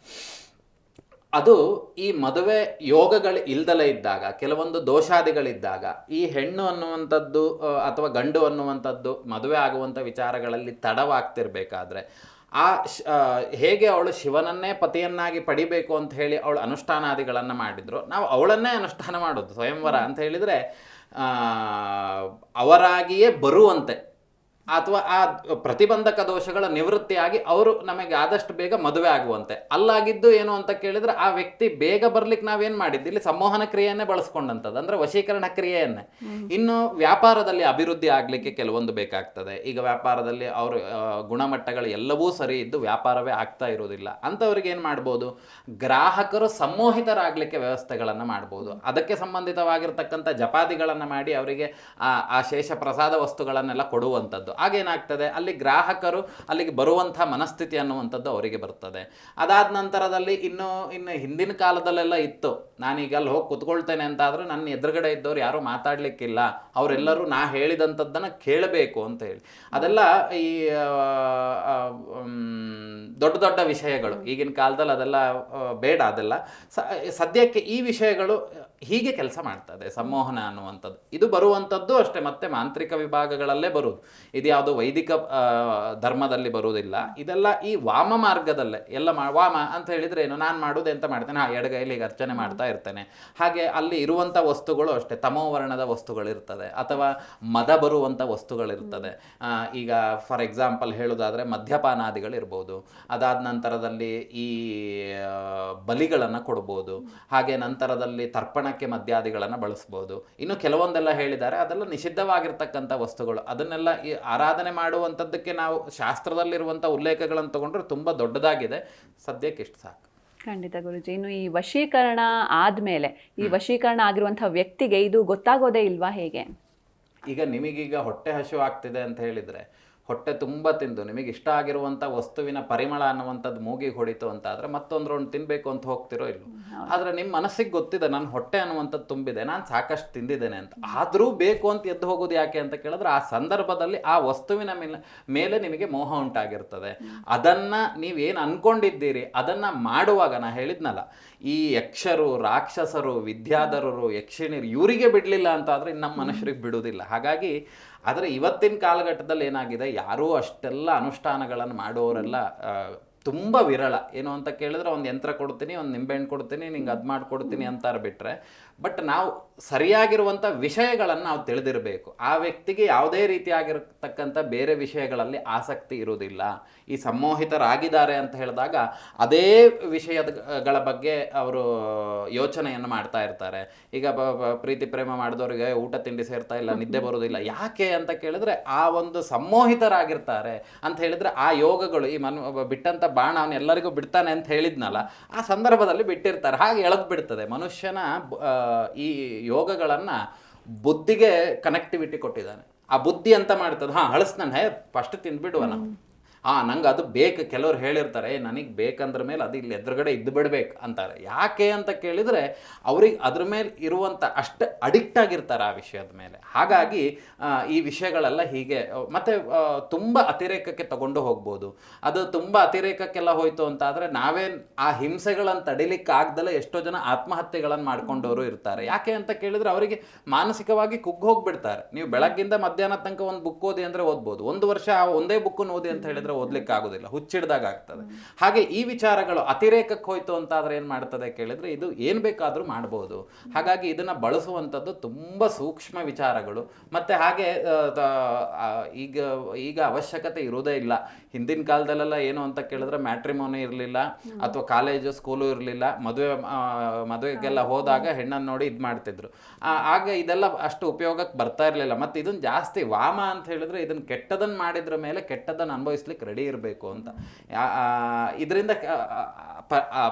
ಅದು ಈ ಮದುವೆ ಯೋಗಗಳು ಇಲ್ದಲೇ ಇದ್ದಾಗ, ಕೆಲವೊಂದು ದೋಷಾದಿಗಳಿದ್ದಾಗ ಈ ಹೆಣ್ಣು ಅನ್ನುವಂಥದ್ದು ಅಥವಾ ಗಂಡು ಅನ್ನುವಂಥದ್ದು ಮದುವೆ ಆಗುವಂಥ ವಿಚಾರಗಳಲ್ಲಿ ತಡವಾಗ್ತಿರ್ಬೇಕಾದ್ರೆ ಹೇಗೆ ಅವಳು ಶಿವನನ್ನೇ ಪತಿಯನ್ನಾಗಿ ಪಡಿಬೇಕು ಅಂತ ಹೇಳಿ ಅವಳು ಅನುಷ್ಠಾನಾದಿಗಳನ್ನು ಮಾಡಿದ್ರು, ನಾವು ಅವಳನ್ನೇ ಅನುಷ್ಠಾನ ಮಾಡೋದು. ಸ್ವಯಂವರ ಅಂತ ಹೇಳಿದರೆ ಅವರಾಗಿಯೇ ಬರುವಂತೆ ಅಥವಾ ಆ ಪ್ರತಿಬಂಧಕ ದೋಷಗಳ ನಿವೃತ್ತಿಯಾಗಿ ಅವರು ನಮಗೆ ಆದಷ್ಟು ಬೇಗ ಮದುವೆ ಆಗುವಂತೆ. ಅಲ್ಲಾಗಿದ್ದು ಏನು ಅಂತ ಕೇಳಿದ್ರೆ ಆ ವ್ಯಕ್ತಿ ಬೇಗ ಬರ್ಲಿಕ್ಕೆ ನಾವೇನು ಮಾಡಿದ್ದು, ಇಲ್ಲಿ ಸಂಮೋಹನ ಕ್ರಿಯೆಯನ್ನೇ ಬಳಸ್ಕೊಂಡಂಥದ್ದು, ಅಂದರೆ ವಶೀಕರಣ ಕ್ರಿಯೆಯನ್ನೇ. ಇನ್ನು ವ್ಯಾಪಾರದಲ್ಲಿ ಅಭಿವೃದ್ಧಿ ಆಗಲಿಕ್ಕೆ ಕೆಲವೊಂದು ಬೇಕಾಗ್ತದೆ. ಈಗ ವ್ಯಾಪಾರದಲ್ಲಿ ಅವರು ಗುಣಮಟ್ಟಗಳು ಎಲ್ಲವೂ ಸರಿ ಇದ್ದು ವ್ಯಾಪಾರವೇ ಆಗ್ತಾ ಇರೋದಿಲ್ಲ ಅಂಥವ್ರಿಗೆ ಏನು ಮಾಡ್ಬೋದು, ಗ್ರಾಹಕರು ಸಂಮೋಹಿತರಾಗಲಿಕ್ಕೆ ವ್ಯವಸ್ಥೆಗಳನ್ನು ಮಾಡ್ಬೋದು. ಅದಕ್ಕೆ ಸಂಬಂಧಿತವಾಗಿರ್ತಕ್ಕಂಥ ಜಪಾದಿಗಳನ್ನು ಮಾಡಿ ಅವರಿಗೆ ಆ ಶೇಷ ಪ್ರಸಾದ ವಸ್ತುಗಳನ್ನೆಲ್ಲ ಕೊಡುವಂಥದ್ದು. ಆಗೇನಾಗ್ತದೆ, ಅಲ್ಲಿ ಗ್ರಾಹಕರು ಅಲ್ಲಿಗೆ ಬರುವಂಥ ಮನಸ್ಥಿತಿ ಅನ್ನುವಂಥದ್ದು ಅವರಿಗೆ ಬರ್ತದೆ. ಅದಾದ ನಂತರದಲ್ಲಿ ಇನ್ನು ಹಿಂದಿನ ಕಾಲದಲ್ಲೆಲ್ಲ ಇತ್ತು, ನಾನೀಗ ಅಲ್ಲಿ ಹೋಗಿ ಕುತ್ಕೊಳ್ತೇನೆ ಅಂತಾದರೆ ನನ್ನ ಎದುರುಗಡೆ ಇದ್ದವ್ರು ಯಾರೂ ಮಾತಾಡಲಿಕ್ಕಿಲ್ಲ, ಅವರೆಲ್ಲರೂ ನಾ ಹೇಳಿದಂಥದ್ದನ್ನು ಕೇಳಬೇಕು ಅಂತ ಹೇಳಿ. ಅದೆಲ್ಲ ಈ ದೊಡ್ಡ ದೊಡ್ಡ ವಿಷಯಗಳು, ಈಗಿನ ಕಾಲದಲ್ಲಿ ಅದೆಲ್ಲ ಬೇಡ. ಅದೆಲ್ಲ ಸದ್ಯಕ್ಕೆ ಈ ವಿಷಯಗಳು ಹೀಗೆ ಕೆಲಸ ಮಾಡ್ತದೆ ಸಂಮೋಹನ ಅನ್ನುವಂಥದ್ದು. ಇದು ಬರುವಂಥದ್ದು ಅಷ್ಟೇ ಮತ್ತೆ ಮಾಂತ್ರಿಕ ವಿಭಾಗಗಳಲ್ಲೇ ಬರುವುದು, ಇದು ಯಾವುದೋ ವೈದಿಕ ಧರ್ಮದಲ್ಲಿ ಬರುವುದಿಲ್ಲ. ಇದೆಲ್ಲ ಈ ವಾಮ ಮಾರ್ಗದಲ್ಲೇ ಎಲ್ಲ ವಾಮ ಅಂತ ಹೇಳಿದರೆ ಏನು, ನಾನು ಮಾಡೋದು ಎಂತ ಮಾಡ್ತೇನೆ, ಎಡಗೈಲಿ ಈಗ ಅರ್ಚನೆ ಮಾಡ್ತಾ ಇರ್ತೇನೆ. ಹಾಗೆ ಅಲ್ಲಿ ಇರುವಂಥ ವಸ್ತುಗಳು ಅಷ್ಟೇ ತಮೋವರ್ಣದ ವಸ್ತುಗಳಿರ್ತದೆ ಅಥವಾ ಮದ ಬರುವಂಥ ವಸ್ತುಗಳಿರ್ತದೆ. ಈಗ ಫಾರ್ ಎಕ್ಸಾಂಪಲ್ ಹೇಳೋದಾದರೆ ಮದ್ಯಪಾನಾದಿಗಳಿರ್ಬೋದು. ಅದಾದ ನಂತರದಲ್ಲಿ ಈ ಬಲಿಗಳನ್ನು ಕೊಡ್ಬೋದು. ಹಾಗೆ ನಂತರದಲ್ಲಿ ತರ್ಪಣಕ್ಕೆ ಮದ್ಯಾದಿಗಳನ್ನು ಬಳಸ್ಬೋದು. ಇನ್ನು ಕೆಲವೊಂದೆಲ್ಲ ಹೇಳಿದ್ದಾರೆ ಅದೆಲ್ಲ ನಿಷಿದ್ಧವಾಗಿರ್ತಕ್ಕಂಥ ವಸ್ತುಗಳು. ಅದನ್ನೆಲ್ಲ ಈ ಆರಾಧನೆ ಮಾಡುವಂಥದ್ದಕ್ಕೆ ನಾವು ಶಾಸ್ತ್ರದಲ್ಲಿರುವಂಥ ಉಲ್ಲೇಖಗಳನ್ನು ತಗೊಂಡ್ರೆ ತುಂಬ ದೊಡ್ಡದಾಗಿದೆ. ಸದ್ಯಕ್ಕೆ ಇಷ್ಟು ಸಾಕು. ಖಂಡಿತ ಗುರುಜಿ. ಇನ್ನು ಈ ವಶೀಕರಣ ಆದಮೇಲೆ ಈ ವಶೀಕರಣ ಆಗಿರುವಂಥ ವ್ಯಕ್ತಿಗೆ ಇದು ಗೊತ್ತಾಗೋದೇ ಇಲ್ವಾ ಹೇಗೆ? ಈಗ ನಿಮಗೀಗ ಹೊಟ್ಟೆ ಹಸಿವು ಆಗ್ತಿದೆ ಅಂತ ಹೇಳಿದರೆ, ಹೊಟ್ಟೆ ತುಂಬ ತಿಂದು ನಿಮಗೆ ಇಷ್ಟ ಆಗಿರುವಂಥ ವಸ್ತುವಿನ ಪರಿಮಳ ಅನ್ನುವಂಥದ್ದು ಮೂಗಿಗೆ ಹೊಡಿತು ಅಂತ ಆದರೆ ಮತ್ತೊಂದು ರೌಂಡ್ ತಿನ್ನಬೇಕು ಅಂತ ಹೋಗ್ತಿರೋ ಇಲ್ಲೋ. ಆದರೆ ನಿಮ್ಮ ಮನಸ್ಸಿಗೆ ಗೊತ್ತಿದೆ ನನ್ನ ಹೊಟ್ಟೆ ಅನ್ನುವಂಥದ್ದು ತುಂಬಿದೆ, ನಾನು ಸಾಕಷ್ಟು ತಿಂದಿದ್ದೇನೆ ಅಂತ. ಆದರೂ ಬೇಕು ಅಂತ ಎದ್ದು ಹೋಗೋದು ಯಾಕೆ ಅಂತ ಕೇಳಿದ್ರೆ ಆ ಸಂದರ್ಭದಲ್ಲಿ ಆ ವಸ್ತುವಿನ ಮೇಲೆ ನಿಮಗೆ ಮೋಹ ಉಂಟಾಗಿರ್ತದೆ. ಅದನ್ನು ನೀವೇನು ಅಂದ್ಕೊಂಡಿದ್ದೀರಿ ಅದನ್ನು ಮಾಡುವಾಗ ನಾ ಹೇಳಿದ್ನಲ್ಲ, ಈ ಯಕ್ಷರು, ರಾಕ್ಷಸರು, ವಿದ್ಯಾಧರರು, ಯಕ್ಷಿಣಿಯರು ಇವರಿಗೆ ಬಿಡಲಿಲ್ಲ ಅಂತ ಆದರೆ ನಮ್ಮ ಮನುಷ್ಯರಿಗೆ ಬಿಡುವುದಿಲ್ಲ. ಹಾಗಾಗಿ ಆದರೆ ಇವತ್ತಿನ ಕಾಲಘಟ್ಟದಲ್ಲಿ ಏನಾಗಿದೆ, ಯಾರೂ ಅಷ್ಟೆಲ್ಲ ಅನುಷ್ಠಾನಗಳನ್ನು ಮಾಡುವವರೆಲ್ಲ ತುಂಬ ವಿರಳ. ಏನು ಅಂತ ಕೇಳಿದ್ರೆ ಒಂದು ಯಂತ್ರ ಕೊಡ್ತೀನಿ, ಒಂದು ನಿಂಬೆಹಣ್ಣು ಕೊಡ್ತೀನಿ, ನಿಂಗೆ ಅದು ಮಾಡಿಕೊಡ್ತೀನಿ ಅಂತಾರೆ ಬಿಟ್ಟರೆ, ಬಟ್ ನಾವು ಸರಿಯಾಗಿರುವಂಥ ವಿಷಯಗಳನ್ನು ನಾವು ತಿಳಿದಿರಬೇಕು. ಆ ವ್ಯಕ್ತಿಗೆ ಯಾವುದೇ ರೀತಿಯಾಗಿರತಕ್ಕಂಥ ಬೇರೆ ವಿಷಯಗಳಲ್ಲಿ ಆಸಕ್ತಿ ಇರುವುದಿಲ್ಲ. ಈ ಸಂಮೋಹಿತರಾಗಿದ್ದಾರೆ ಅಂತ ಹೇಳಿದಾಗ ಅದೇ ವಿಷಯಗಳ ಬಗ್ಗೆ ಅವರು ಯೋಚನೆಯನ್ನು ಮಾಡ್ತಾ ಇರ್ತಾರೆ. ಈಗ ಪ್ರೀತಿ ಪ್ರೇಮ ಮಾಡಿದವರಿಗೆ ಊಟ ತಿಂಡಿ ಸೇರ್ತಾ ಇಲ್ಲ, ನಿದ್ದೆ ಬರೋದಿಲ್ಲ. ಯಾಕೆ ಅಂತ ಕೇಳಿದ್ರೆ ಆ ಒಂದು ಸಂಮೋಹಿತರಾಗಿರ್ತಾರೆ ಅಂತ ಹೇಳಿದ್ರೆ ಆ ಯೋಗಗಳು, ಈ ಬಿಟ್ಟಂತ ಬಾಣ ಅವನು ಎಲ್ಲರಿಗೂ ಬಿಡ್ತಾನೆ ಅಂತ ಹೇಳಿದ್ನಲ್ಲ, ಆ ಸಂದರ್ಭದಲ್ಲಿ ಬಿಟ್ಟಿರ್ತಾರೆ. ಹಾಗೆ ಎಳೆದು ಬಿಡ್ತದೆ ಮನುಷ್ಯನ ಈ ಯೋಗಗಳನ್ನು. ಬುದ್ಧಿಗೆ ಕನೆಕ್ಟಿವಿಟಿ ಕೊಟ್ಟಿದ್ದಾನೆ. ಆ ಬುದ್ಧಿ ಅಂತ ಮಾಡ್ತದೆ, ಹಳಸ್ತಾನೆ, ಫಸ್ಟ್ ತಿಂದ್ಬಿಡುವನ, ನಂಗೆ ಅದು ಬೇಕು. ಕೆಲವ್ರು ಹೇಳಿರ್ತಾರೆ, ನನಗೆ ಬೇಕಂದ್ರ ಮೇಲೆ ಅದು ಇಲ್ಲಿ ಎದುರುಗಡೆ ಇದ್ದು ಬಿಡ್ಬೇಕು ಅಂತಾರೆ. ಯಾಕೆ ಅಂತ ಕೇಳಿದರೆ ಅವ್ರಿಗೆ ಅದ್ರ ಮೇಲೆ ಇರುವಂಥ ಅಷ್ಟು ಅಡಿಕ್ಟ್ ಆಗಿರ್ತಾರೆ ಆ ವಿಷಯದ ಮೇಲೆ. ಹಾಗಾಗಿ ಈ ವಿಷಯಗಳೆಲ್ಲ ಹೀಗೆ ಮತ್ತು ತುಂಬ ಅತಿರೇಕಕ್ಕೆ ತಗೊಂಡು ಹೋಗ್ಬೋದು. ಅದು ತುಂಬ ಅತಿರೇಕಕ್ಕೆಲ್ಲ ಹೋಯ್ತು ಅಂತ ಆದರೆ ನಾವೇ ಆ ಹಿಂಸೆಗಳನ್ನು ತಡಿಲಿಕ್ಕೆ ಆಗ್ದಲೇ ಎಷ್ಟೋ ಜನ ಆತ್ಮಹತ್ಯೆಗಳನ್ನು ಮಾಡ್ಕೊಂಡವರು ಇರ್ತಾರೆ. ಯಾಕೆ ಅಂತ ಕೇಳಿದರೆ ಅವರಿಗೆ ಮಾನಸಿಕವಾಗಿ ಕುಗ್ಗೋಗ್ಬಿಡ್ತಾರೆ. ನೀವು ಬೆಳಗ್ಗಿಂದ ಮಧ್ಯಾಹ್ನ ತನಕ ಒಂದು ಬುಕ್ ಓದಿ ಅಂದರೆ ಓದ್ಬೋದು, ಒಂದು ವರ್ಷ ಒಂದೇ ಬುಕ್ಕನ್ನು ಓದಿ ಅಂತ ಹೇಳಿದ್ರೆ ಓದ್ಲಿಕ್ಕೆ ಆಗೋದಿಲ್ಲ, ಹುಚ್ಚಿಡ್ದಾಗ ಆಗ್ತದೆ. ಹಾಗೆ ಈ ವಿಚಾರಗಳು ಅತಿರೇಕಕ್ಕೆ ಹೋಯ್ತು ಅಂತ ಆದ್ರೆ ಏನ್ ಮಾಡ್ತದೆ ಕೇಳಿದ್ರೆ ಇದು ಏನ್ ಬೇಕಾದ್ರೂ ಮಾಡಬಹುದು. ಹಾಗಾಗಿ ಇದನ್ನ ಬಳಸುವಂಥದ್ದು ತುಂಬಾ ಸೂಕ್ಷ್ಮ ವಿಚಾರಗಳು. ಮತ್ತೆ ಹಾಗೆ ಈಗ ಅವಶ್ಯಕತೆ ಇರೋದೇ ಇಲ್ಲ. ಹಿಂದಿನ ಕಾಲದಲ್ಲೆಲ್ಲ ಏನು ಅಂತ ಕೇಳಿದ್ರೆ ಮ್ಯಾಟ್ರಿಮೋನಿ ಇರಲಿಲ್ಲ, ಅಥವಾ ಕಾಲೇಜು ಸ್ಕೂಲು ಇರಲಿಲ್ಲ. ಮದುವೆಗೆಲ್ಲ ಹೋದಾಗ ಹೆಣ್ಣನ್ನು ನೋಡಿ ಇದು ಮಾಡ್ತಿದ್ರು. ಆಗ ಇದೆಲ್ಲ ಅಷ್ಟು ಉಪಯೋಗಕ್ಕೆ ಬರ್ತಾ ಇರಲಿಲ್ಲ. ಮತ್ತು ಇದನ್ನು ಜಾಸ್ತಿ ವಾಮ ಅಂತ ಹೇಳಿದ್ರೆ ಇದನ್ನು ಕೆಟ್ಟದನ್ನು ಮಾಡಿದ್ರ ಮೇಲೆ ಕೆಟ್ಟದನ್ನು ಅನುಭವಿಸ್ಲಿಕ್ಕೆ ರೆಡಿ ಇರಬೇಕು ಅಂತ. ಇದರಿಂದ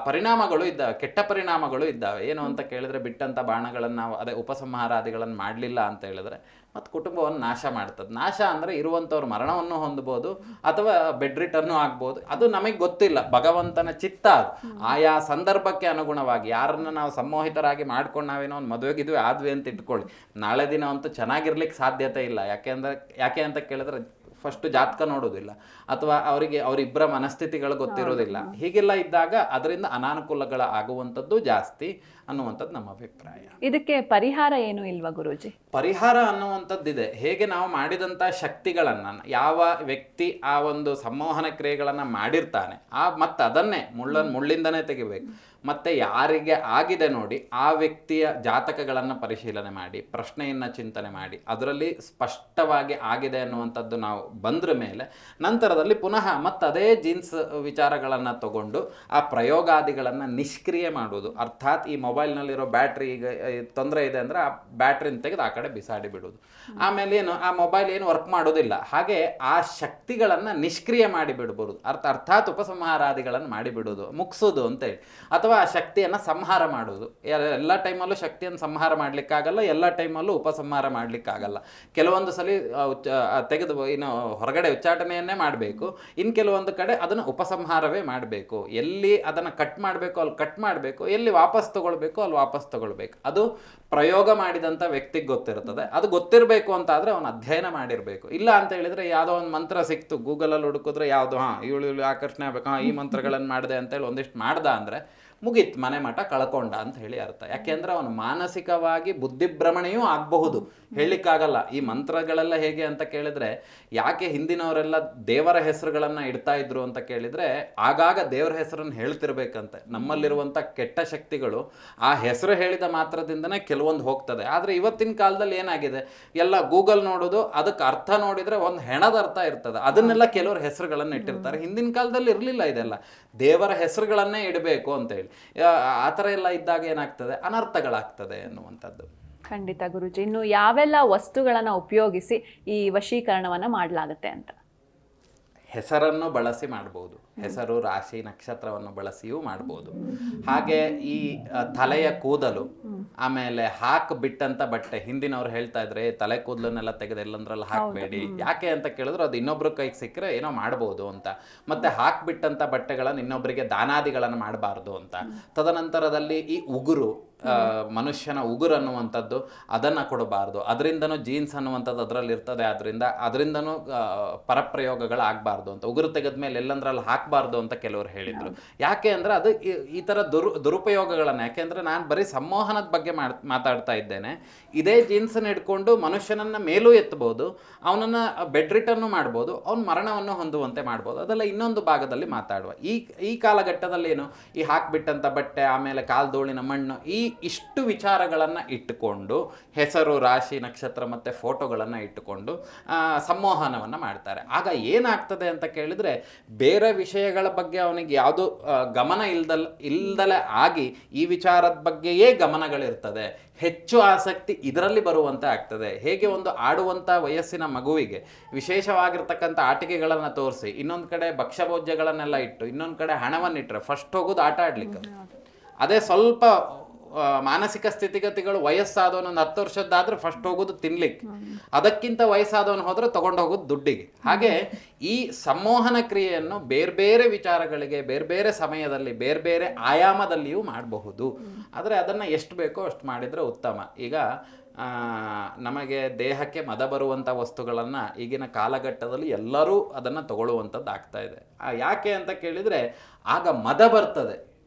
ಪರಿಣಾಮಗಳು ಇದ್ದಾವೆ, ಕೆಟ್ಟ ಪರಿಣಾಮಗಳು ಇದ್ದಾವೆ. ಏನು ಅಂತ ಕೇಳಿದ್ರೆ ಬಿಟ್ಟಂಥ ಬಾಣಗಳನ್ನು ನಾವು ಅದೇ ಉಪಸಂಹಾರಾದಿಗಳನ್ನು ಮಾಡಲಿಲ್ಲ ಅಂತ ಹೇಳಿದ್ರೆ ಮತ್ತು ಕುಟುಂಬವನ್ನು ನಾಶ ಮಾಡ್ತದೆ. ನಾಶ ಅಂದರೆ ಇರುವಂಥವ್ರು ಮರಣವನ್ನು ಹೊಂದ್ಬೋದು ಅಥವಾ ಬೆಡ್ ರಿಟರ್ನು ಆಗ್ಬೋದು. ಅದು ನಮಗೆ ಗೊತ್ತಿಲ್ಲ, ಭಗವಂತನ ಚಿತ್ತ. ಅದು ಆಯಾ ಸಂದರ್ಭಕ್ಕೆ ಅನುಗುಣವಾಗಿ ಯಾರನ್ನ ನಾವು ಸಂಮೋಹಿತರಾಗಿ ಮಾಡ್ಕೊಂಡು ನಾವೇನೋ ಒಂದು ಮದುವೆಗಿದ್ವಿ ಆದ್ವಿ ಅಂತ ಇಟ್ಕೊಳ್ಳಿ, ನಾಳೆ ದಿನ ಅಂತೂ ಚೆನ್ನಾಗಿರ್ಲಿಕ್ಕೆ ಸಾಧ್ಯತೆ ಇಲ್ಲ. ಯಾಕೆ ಅಂತ ಕೇಳಿದ್ರೆ ಫಸ್ಟ್ ಜಾತಕ ನೋಡೋದಿಲ್ಲ, ಅಥವಾ ಅವರಿಬ್ಬರ ಮನಸ್ಥಿತಿಗಳು ಗೊತ್ತಿರೋದಿಲ್ಲ. ಹೀಗೆಲ್ಲ ಇದ್ದಾಗ ಅದರಿಂದ ಅನಾನುಕೂಲಗಳ ಆಗುವಂಥದ್ದು ಜಾಸ್ತಿ ಅನ್ನುವಂಥದ್ದು ನಮ್ಮ ಅಭಿಪ್ರಾಯ. ಇದಕ್ಕೆ ಪರಿಹಾರ ಏನು ಇಲ್ವಾ ಗುರೂಜಿ? ಪರಿಹಾರ ಅನ್ನುವಂಥದ್ದಿದೆ. ಹೇಗೆ ನಾವು ಮಾಡಿದಂಥ ಶಕ್ತಿಗಳನ್ನು ಯಾವ ವ್ಯಕ್ತಿ ಆ ಒಂದು ಸಂಮೋಹನ ಕ್ರಿಯೆಗಳನ್ನು ಮಾಡಿರ್ತಾನೆ ಮತ್ತು ಅದನ್ನೇ ಮುಳ್ಳಿಂದನೇ ತೆಗಿಬೇಕು. ಮತ್ತು ಯಾರಿಗೆ ಆಗಿದೆ ನೋಡಿ ಆ ವ್ಯಕ್ತಿಯ ಜಾತಕಗಳನ್ನು ಪರಿಶೀಲನೆ ಮಾಡಿ, ಪ್ರಶ್ನೆಯನ್ನು ಚಿಂತನೆ ಮಾಡಿ, ಅದರಲ್ಲಿ ಸ್ಪಷ್ಟವಾಗಿ ಆಗಿದೆ ಅನ್ನುವಂಥದ್ದು ನಾವು ಬಂದ್ರ ಮೇಲೆ ನಂತರದಲ್ಲಿ ಪುನಃ ಅದೇ ಜೀನ್ಸ್ ವಿಚಾರಗಳನ್ನು ತಗೊಂಡು ಆ ಪ್ರಯೋಗಾದಿಗಳನ್ನು ನಿಷ್ಕ್ರಿಯ ಮಾಡುವುದು. ಅರ್ಥಾತ್ ಈ ಮೊಬೈಲ್ನಲ್ಲಿರೋ ಬ್ಯಾಟ್ರಿ ಈಗ ತೊಂದರೆ ಇದೆ ಅಂದರೆ ಆ ಬ್ಯಾಟ್ರಿನ ತೆಗೆದು ಆ ಕಡೆ ಬಿಸಾಡಿ ಬಿಡೋದು. ಆಮೇಲೆ ಏನು ಆ ಮೊಬೈಲ್ ಏನು ವರ್ಕ್ ಮಾಡೋದಿಲ್ಲ, ಹಾಗೆ ಆ ಶಕ್ತಿಗಳನ್ನು ನಿಷ್ಕ್ರಿಯ ಮಾಡಿ ಬಿಡ್ಬೋದು. ಅರ್ಥಾತ್ ಉಪಸಂಹಾರಾದಿಗಳನ್ನು ಮಾಡಿಬಿಡೋದು, ಮುಗಿಸೋದು ಅಂತೇಳಿ. ಅಥವಾ ಆ ಶಕ್ತಿಯನ್ನು ಸಂಹಾರ ಮಾಡೋದು. ಎಲ್ಲ ಟೈಮಲ್ಲೂ ಶಕ್ತಿಯನ್ನು ಸಂಹಾರ ಮಾಡಲಿಕ್ಕಾಗಲ್ಲ, ಎಲ್ಲ ಟೈಮಲ್ಲೂ ಉಪಸಂಹಾರ ಮಾಡಲಿಕ್ಕಾಗಲ್ಲ. ಕೆಲವೊಂದು ಸಲ ತೆಗೆದು ಇನ್ನು ಹೊರಗಡೆ ಉಚ್ಚಾಟನೆಯನ್ನೇ ಮಾಡಬೇಕು, ಇನ್ನು ಕೆಲವೊಂದು ಕಡೆ ಅದನ್ನು ಉಪಸಂಹಾರವೇ ಮಾಡಬೇಕು. ಎಲ್ಲಿ ಅದನ್ನು ಕಟ್ ಮಾಡಬೇಕು ಅಲ್ಲಿ ಕಟ್ ಮಾಡಬೇಕು, ಎಲ್ಲಿ ವಾಪಸ್ ತಗೊಳ್ಬೇಕು ಅಲ್ಲಿ ವಾಪಸ್ ತಗೊಳ್ಬೇಕು. ಅದು ಪ್ರಯೋಗ ಮಾಡಿದಂಥ ವ್ಯಕ್ತಿಗೆ ಗೊತ್ತಿರ್ತದೆ. ಅದು ಗೊತ್ತಿರಬೇಕು ಅಂತ ಆದರೆ ಅವನು ಅಧ್ಯಯನ ಮಾಡಿರಬೇಕು. ಇಲ್ಲ ಅಂತ ಹೇಳಿದರೆ ಯಾವುದೋ ಒಂದು ಮಂತ್ರ ಸಿಕ್ತು, ಗೂಗಲಲ್ಲಿ ಹುಡುಕಿದ್ರೆ ಯಾವುದು ಇವಳು ಆಕರ್ಷಣೆ ಆಗಬೇಕು, ಈ ಮಂತ್ರಗಳನ್ನು ಮಾಡಿದೆ ಅಂತೇಳಿ ಒಂದಿಷ್ಟು ಮಾಡ್ದ ಅಂದರೆ ಮುಗೀತು, ಮನೆ ಮಠ ಕಳ್ಕೊಂಡ ಅಂತ ಹೇಳಿ ಅರ್ಥ. ಯಾಕೆಂದ್ರೆ ಅವನು ಮಾನಸಿಕವಾಗಿ ಬುದ್ಧಿಭ್ರಮಣೆಯೂ ಆಗಬಹುದು, ಹೇಳಲಿಕ್ಕಾಗಲ್ಲ. ಈ ಮಂತ್ರಗಳೆಲ್ಲ ಹೇಗೆ ಅಂತ ಕೇಳಿದ್ರೆ, ಯಾಕೆ ಹಿಂದಿನವರೆಲ್ಲ ದೇವರ ಹೆಸರುಗಳನ್ನು ಇಡ್ತಾ ಇದ್ರು ಅಂತ ಕೇಳಿದ್ರೆ, ಆಗಾಗ ದೇವರ ಹೆಸರನ್ನು ಹೇಳ್ತಿರ್ಬೇಕಂತೆ. ನಮ್ಮಲ್ಲಿರುವಂಥ ಕೆಟ್ಟ ಶಕ್ತಿಗಳು ಆ ಹೆಸರು ಹೇಳಿದ ಮಾತ್ರದಿಂದನೇ ಕೆಲವೊಂದು ಹೋಗ್ತದೆ. ಆದರೆ ಇವತ್ತಿನ ಕಾಲದಲ್ಲಿ ಏನಾಗಿದೆ, ಎಲ್ಲ ಗೂಗಲ್ ನೋಡೋದು, ಅದಕ್ಕೆ ಅರ್ಥ ನೋಡಿದ್ರೆ ಒಂದು ಹೆಣದ ಅರ್ಥ ಇರ್ತದೆ. ಅದನ್ನೆಲ್ಲ ಕೆಲವರು ಹೆಸರುಗಳನ್ನು ಇಟ್ಟಿರ್ತಾರೆ. ಹಿಂದಿನ ಕಾಲದಲ್ಲಿ ಇರಲಿಲ್ಲ ಇದೆಲ್ಲ, ದೇವರ ಹೆಸರುಗಳನ್ನೇ ಇಡಬೇಕು ಅಂತೇಳಿ. ಆ ಥರ ಎಲ್ಲ ಇದ್ದಾಗ ಏನಾಗ್ತದೆ, ಅನರ್ಥಗಳಾಗ್ತದೆ ಅನ್ನುವಂಥದ್ದು. ಖಂಡಿತ ಗುರುಜಿ. ಇನ್ನು ಯಾವೆಲ್ಲ ವಸ್ತುಗಳನ್ನು ಉಪಯೋಗಿಸಿ ಈ ವಶೀಕರಣವನ್ನು ಮಾಡಲಾಗುತ್ತೆ ಅಂತ? ಹೆಸರನ್ನು ಬಳಸಿ ಮಾಡ್ಬೋದು, ಹೆಸರು, ರಾಶಿ, ನಕ್ಷತ್ರವನ್ನು ಬಳಸಿಯೂ ಮಾಡ್ಬೋದು. ಹಾಗೆ ಈ ತಲೆಯ ಕೂದಲು, ಆಮೇಲೆ ಬಿಟ್ಟಂತ ಬಟ್ಟೆ. ಹಿಂದಿನವ್ರು ಹೇಳ್ತಾ ಇದ್ರೆ ತಲೆ ಕೂದಲನ್ನೆಲ್ಲ ತೆಗೆದು ಎಲ್ಲಂದ್ರಲ್ಲಿ ಹಾಕಬೇಡಿ. ಯಾಕೆ ಅಂತ ಕೇಳಿದ್ರು ಅದು ಇನ್ನೊಬ್ರ ಕೈಗೆ ಸಿಕ್ಕರೆ ಏನೋ ಮಾಡ್ಬೋದು ಅಂತ. ಮತ್ತೆ ಬಿಟ್ಟಂತ ಬಟ್ಟೆಗಳನ್ನು ಇನ್ನೊಬ್ಬರಿಗೆ ದಾನಾದಿಗಳನ್ನು ಮಾಡಬಾರ್ದು ಅಂತ. ತದನಂತರದಲ್ಲಿ ಈ ಉಗುರು, ಮನುಷ್ಯನ ಉಗುರು ಅನ್ನುವಂಥದ್ದು ಅದನ್ನು ಕೊಡಬಾರ್ದು, ಅದರಿಂದನೂ ಜೀನ್ಸ್ ಅನ್ನುವಂಥದ್ದು ಅದರಲ್ಲಿ ಇರ್ತದೆ, ಅದರಿಂದನೂ ಪರಪ್ರಯೋಗಗಳಾಗಬಾರ್ದು ಅಂತ, ಉಗುರು ತೆಗೆದ ಮೇಲೆ ಎಲ್ಲಂದ್ರಲ್ಲಿ ಹಾಕಬಾರ್ದು ಅಂತ ಕೆಲವರು ಹೇಳಿದರು. ಯಾಕೆ ಅಂದರೆ ಅದು ಈ ಥರ ದುರುಪಯೋಗಗಳನ್ನು, ಯಾಕೆಂದರೆ ನಾನು ಬರೀ ಸಂಮೋಹನದ ಬಗ್ಗೆ ಮಾತಾಡ್ತಾ ಇದ್ದೇನೆ. ಇದೇ ಜೀನ್ಸನ್ನು ಹಿಡ್ಕೊಂಡು ಮನುಷ್ಯನನ್ನು ಮೇಲೂ ಎತ್ತಬಹುದು, ಅವನನ್ನು ಬೆಡ್ ರಿಟರ್ನು ಮಾಡ್ಬೋದು, ಅವನ ಮರಣವನ್ನು ಹೊಂದುವಂತೆ ಮಾಡ್ಬೋದು. ಅದೆಲ್ಲ ಇನ್ನೊಂದು ಭಾಗದಲ್ಲಿ ಮಾತಾಡುವ. ಈ ಕಾಲಘಟ್ಟದಲ್ಲಿ ಏನು, ಈ ಹಾಕ್ಬಿಟ್ಟಂಥ ಬಟ್ಟೆ, ಆಮೇಲೆ ಕಾಲ್ಧೂಳಿನ ಮಣ್ಣು, ಇಷ್ಟು ವಿಚಾರಗಳನ್ನು ಇಟ್ಟುಕೊಂಡು, ಹೆಸರು, ರಾಶಿ, ನಕ್ಷತ್ರ ಮತ್ತು ಫೋಟೋಗಳನ್ನು ಇಟ್ಟುಕೊಂಡು ಸಂಮೋಹನವನ್ನು ಮಾಡ್ತಾರೆ. ಆಗ ಏನಾಗ್ತದೆ ಅಂತ ಕೇಳಿದರೆ, ಬೇರೆ ವಿಷಯಗಳ ಬಗ್ಗೆ ಅವನಿಗೆ ಯಾವುದು ಗಮನ ಇಲ್ದಲೇ ಆಗಿ ಈ ವಿಚಾರದ ಬಗ್ಗೆಯೇ ಗಮನಗಳಿರ್ತದೆ, ಹೆಚ್ಚು ಆಸಕ್ತಿ ಇದರಲ್ಲಿ ಬರುವಂತೆ ಆಗ್ತದೆ. ಹೇಗೆ ಒಂದು ಆಡುವಂಥ ವಯಸ್ಸಿನ ಮಗುವಿಗೆ ವಿಶೇಷವಾಗಿರ್ತಕ್ಕಂಥ ಆಟಿಕೆಗಳನ್ನು ತೋರಿಸಿ, ಇನ್ನೊಂದು ಕಡೆ ಭಕ್ಷ್ಯಭೋಜ್ಯಗಳನ್ನೆಲ್ಲ ಇಟ್ಟು, ಇನ್ನೊಂದು ಕಡೆ ಹಣವನ್ನಿಟ್ಟರೆ ಫಸ್ಟ್ ಹೋಗೋದು ಆಟ ಆಡ್ಲಿಕ್ಕೆ. ಅದೇ ಸ್ವಲ್ಪ ಮಾನಸಿಕ ಸ್ಥಿತಿಗತಿಗಳು ವಯಸ್ಸಾದವನು 10 ವರ್ಷದ್ದಾದ್ರೆ ಫಸ್ಟ್ ಹೋಗೋದು ತಿನ್ಲಿಕ್ಕೆ, ಅದಕ್ಕಿಂತ ವಯಸ್ಸಾದವನು ಹೋದ್ರೆ ತಗೊಂಡು ಹೋಗೋದು ದುಡ್ಡಿಗೆ. ಹಾಗೆ ಈ ಸಂಮೋಹನ ಕ್ರಿಯೆಯನ್ನು ಬೇರೆ ಬೇರೆ ವಿಚಾರಗಳಿಗೆ, ಬೇರೆ ಬೇರೆ ಸಮಯದಲ್ಲಿ, ಬೇರೆ ಬೇರೆ ಆಯಾಮದಲ್ಲಿಯೂ ಮಾಡಬಹುದು. ಆದರೆ ಅದನ್ನು ಎಷ್ಟು ಬೇಕೋ ಅಷ್ಟು ಮಾಡಿದರೆ ಉತ್ತಮ. ಈಗ ನಮಗೆ ದೇಹಕ್ಕೆ ಮದ ಬರುವಂಥ ವಸ್ತುಗಳನ್ನು ಈಗಿನ ಕಾಲಘಟ್ಟದಲ್ಲಿ ಎಲ್ಲರೂ ಅದನ್ನು ತಗೊಳ್ಳುವಂಥದ್ದು ಆಗ್ತಾ ಇದೆ. ಯಾಕೆ ಅಂತ ಕೇಳಿದರೆ, ಆಗ ಮದ ಬರ್ತದೆ.